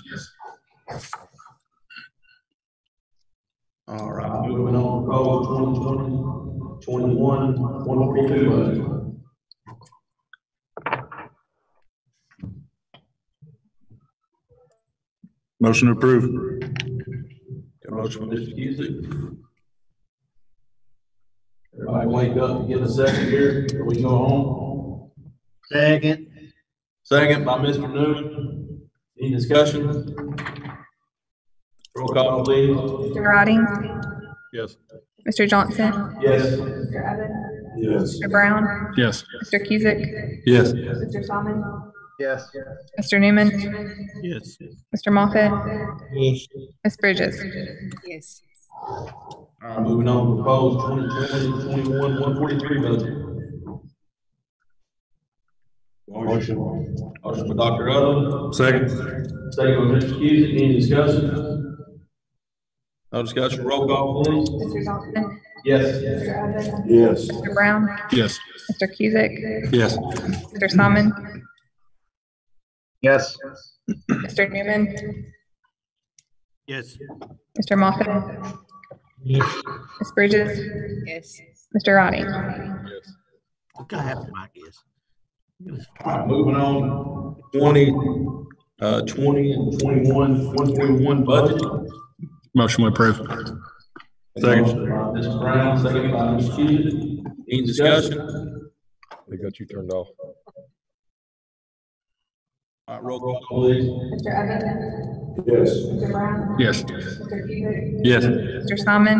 All right, moving on, proposed 2020-21, 142 budget. Motion to approve. Got a motion by Mr. Cusick. Everybody wake up and get a second here, or we go home. Second. Second by Mr. Newman. Any discussion? Roll call, please. Mr. Roddy? Yes. Mr. Johnson? Yes. Mr. Evans? Yes. Mr. Brown? Yes. Mr. Cusick? Yes. Mr. Simon? Yes. Mr. Newman? Yes. Mr. Moffett? Yes. Ms. Bridges? Yes. All right, moving on, proposed 2020-21, 143 budget. Motion by Dr. Loudon. Second. Second by Mr. Cusick. Any discussion? No discussion. Roll call, please. Mr. Johnson? Yes. Mr. Evans? Yes. Mr. Brown? Yes. Mr. Cusick? Yes. Mr. Simon? Yes. Mr. Newman? Yes. Mr. Moffett? Ms. Bridges? Yes. Mr. Roddy? Yes. Look, I have my guess. All right, moving on, 20 and 21, 141 budget. Motion to approve. Second. Motion by Mr. Brown, second by Mr. Cusick. Any discussion? They got you turned off. All right, roll call, please. Mr. Evans? Yes. Mr. Brown? Yes. Mr. Cusick? Yes. Mr. Simon?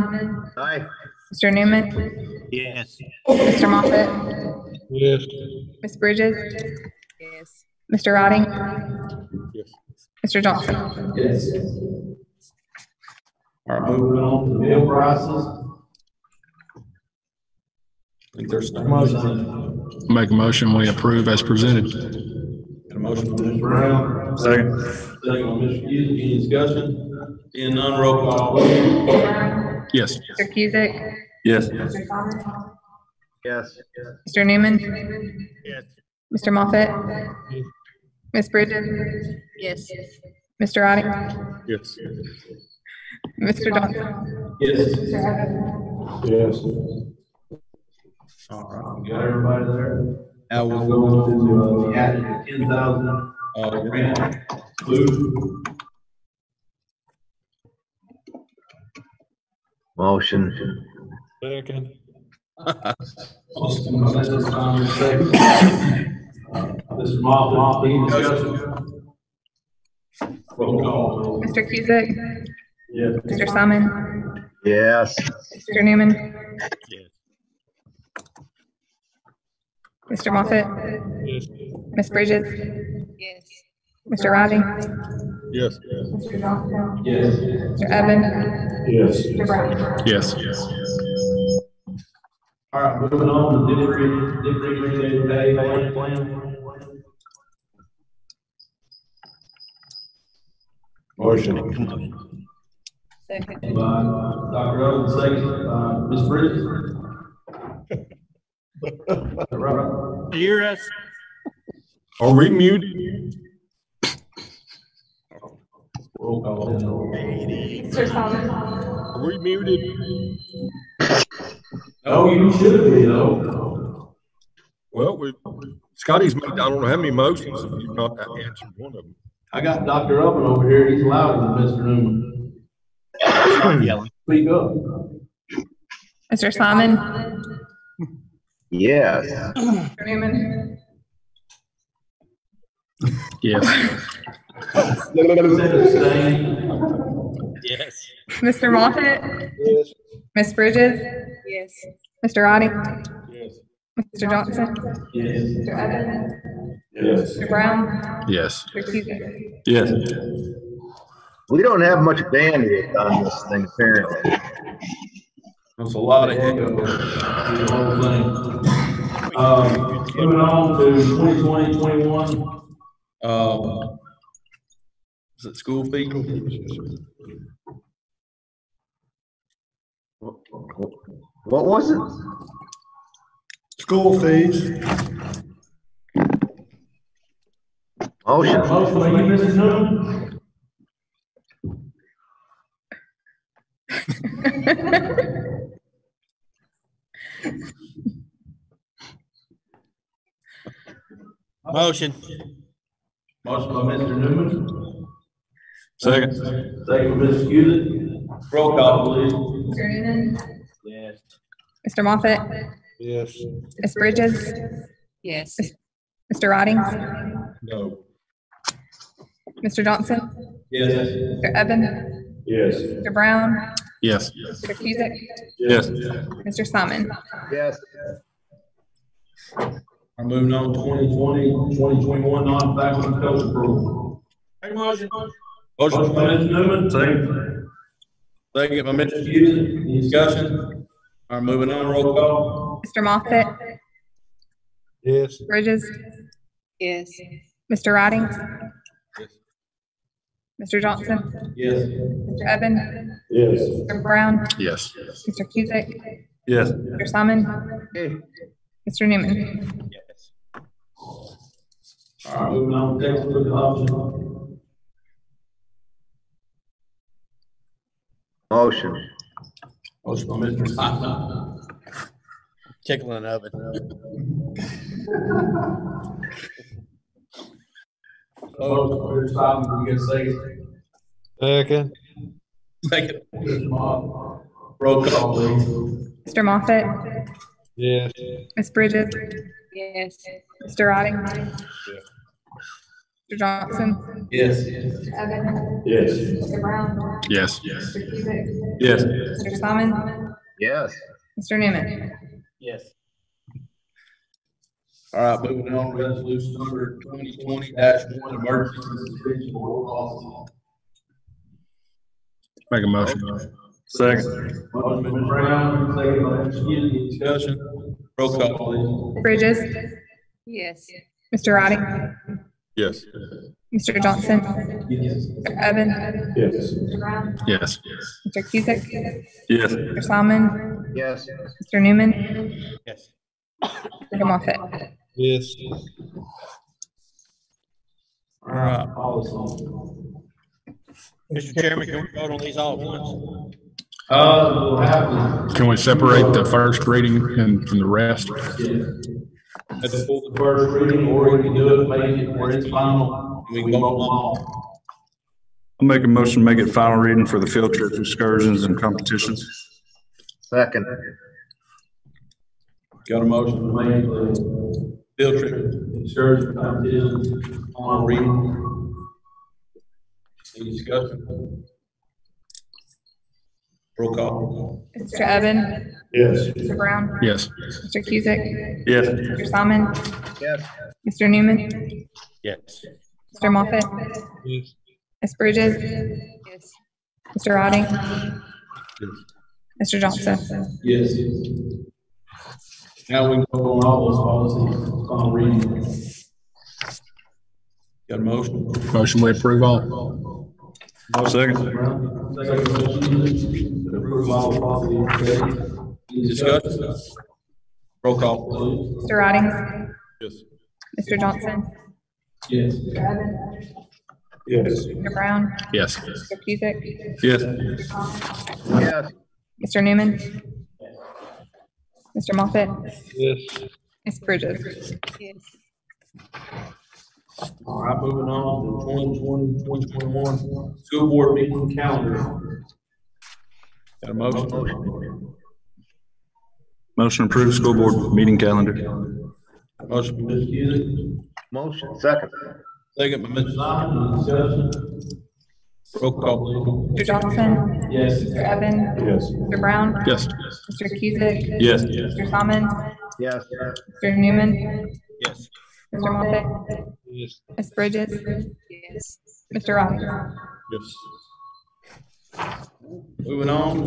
Aye. Mr. Newman? Yes. Mr. Moffett? Yes. Ms. Bridges? Yes. Mr. Roddy? Yes. Mr. Johnson. Yes. All right, moving on to the meal prices. I think there's no motion. Make a motion, we approve as presented. Got a motion by Mr. Brown. Second. Second by Mr. Hughes. Any discussion? Being none, roll call, please. Yes. Mr. Cusick? Yes. Mr. Thomas? Yes. Mr. Newman? Yes. Mr. Moffett? Ms. Bridges? Yes. Mr. Roddy? Yes. Mr. Johnson? Yes. Mr. Evans? Yes. All right, we got everybody there. Now we'll go into the added 10,000 grant food. Motion. Second. Motion by Mr. Thomas, second. Mr. Moffett, any discussion? Roll call. Mr. Cusick? Yes. Mr. Simon? Yes. Mr. Newman? Yes. Mr. Moffett? Yes. Ms. Bridges? Yes. Mr. Roddy? Yes. Mr. Johnson? Yes. Mr. Evans? Yes. Mr. Brown? Yes. All right, moving on to differentiated pay plan. Motion. Second. By Dr. Owen, second by Ms. Bridges. Right. Hear us? Are we muted? Roll call. Mr. Simon? Are we muted? No, you should be though. Well, Scotty's made, I don't know how many motions, and you've not answered one of them. I got Dr. Owen over here. He's louder than Mr. Newman. Start yelling. Speak up. Mr. Simon? Yes. Mr. Newman? Yes. Yes. Mr. Moffett? Yes. Ms. Bridges? Yes. Mr. Roddy? Yes. Mr. Johnson? Yes. Mr. Evans? Yes. Mr. Brown? Yes. Mr. Cusick? Yes. We don't have much bandwidth on this thing, apparently. That's a lot of echo. The whole thing. Moving on to 2020-21. Is it school fee? What was it? School fees. Motion. Motion by you, Mrs. Newman. Motion. Motion by Mr. Newman. Second. Second by Mr. Cusick. Roll call, please. Mr. Newman? Yes. Mr. Moffett? Yes. Ms. Bridges? Yes. Mr. Roddy? No. Mr. Johnson? Yes. Mr. Evans? Yes. Mr. Brown? Yes. Mr. Cusick? Yes. Mr. Simon? Yes. We're moving on to 2020-2021 non-faculty coach approval. Make a motion. Motion by Mr. Newman. Second. Second by Mr. Houston. Any discussion? All right, moving on, roll call. Mr. Moffett? Yes. Bridges? Yes. Mr. Roddy? Mr. Johnson? Yes. Mr. Evans? Yes. Mr. Brown? Yes. Mr. Cusick? Yes. Mr. Simon? Mr. Newman? All right, moving on to textbook option. Motion. Motion by Mr. Simon. Tickle an oven. Motion by Mr. Simon, you get a second? Second. Second. Mr. Moffett. Roll call, please. Mr. Moffett? Yes. Ms. Bridges? Yes. Mr. Roddy? Mr. Johnson? Yes. Mr. Evans? Yes. Mr. Brown? Yes. Mr. Cusick? Yes. Mr. Simon? Yes. Mr. Newman? Yes. All right, moving on, resolution number 2020-1, emergency suspension board policy. Make a motion. Second. Motion by Mr. Brown, second by Mr. Hughes. Discussion. Roll call, please. Bridges, Yes. Mr. Roddy, Yes. Mr. Johnson, Yes. Mr. Evans, Yes. Mr. Brown, Yes. Mr. Cusick, Yes. Mr. Simon, Yes. Mr. Newman, Yes. Mr. Moffett. Yes. All right, policy. Mr. Chairman, can we vote on these all at once? We'll have to. Can we separate the first reading and from the rest? Let's pull the first reading, or we can do it, make it where it's final, and we can vote them all. I'll make a motion, make it final reading for the field trips, excursions, and competitions. Second. Got a motion made for the field trip, excursion, competitions, on reading. Any discussion? Roll call. Mr. Evans, Yes. Mr. Brown, Yes. Mr. Cusick, Yes. Mr. Simon, Yes. Mr. Newman, Yes. Mr. Moffett, Yes. Ms. Bridges, Yes. Mr. Roddy, Mr. Johnson. Yes. Now we can vote on all those policies on reading. Got a motion? Motion, we approve all. Second. Discussion. Roll call, please. Mr. Roddy, Yes. Mr. Johnson, Yes. Mr. Evans, Yes. Mr. Brown, Yes. Mr. Cusick, Yes. Yes. Mr. Newman, Mr. Moffett, Yes. Ms. Bridges. Yes. All right, moving on to 2020-2021 school board meeting calendar. Got a motion? Motion to approve school board meeting calendar. Motion by Mr. Cusick, Motion. Second. second by Mr. Simon. Discussion. Roll call, Mr. Johnson, Yes. Mr. Evans, Yes. Mr. Brown, Yes. Mr. Cusick, Yes. Mr. Simon, Yes. Mr. Newman, Yes. Mr. Moffett, Yes. Ms. Bridges, Yes. Mr. Roddy. Yes. Moving on,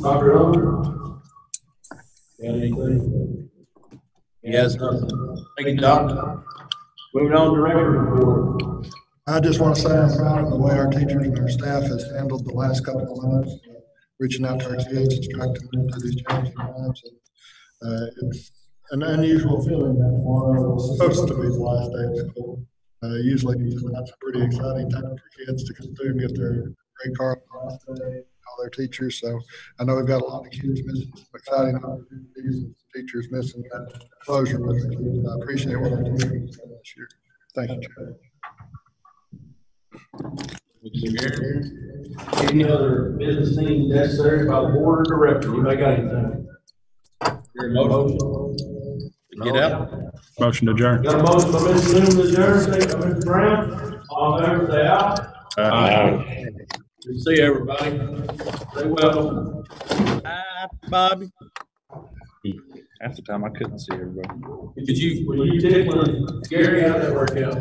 Dr. Owen. Got anything? Yes. Thank you, Doctor. Moving on to record report. I just want to say I'm proud of the way our teachers and our staff has handled the last couple of months, reaching out to our kids, instructing them through these challenging times. It's an unusual feeling that it's supposed to be the last day of school. Usually that's a pretty exciting time for kids to come through and get their grade card across the day, all their teachers. So I know we've got a lot of kids missing some exciting opportunities and teachers missing that closure with their kids. I appreciate what our teachers have done this year. Thank you, Chair. Any other business needs necessary by the board or director? Anybody got anything? Your motion? Get out. Motion to adjourn. Got a motion by Mr. Newman to adjourn, second by Mr. Brown. All in favor, say aye. Aye. Good to see everybody. Stay well. Hi, Bobby. Half the time I couldn't see everybody. Were you tickling Gary? How'd that work out?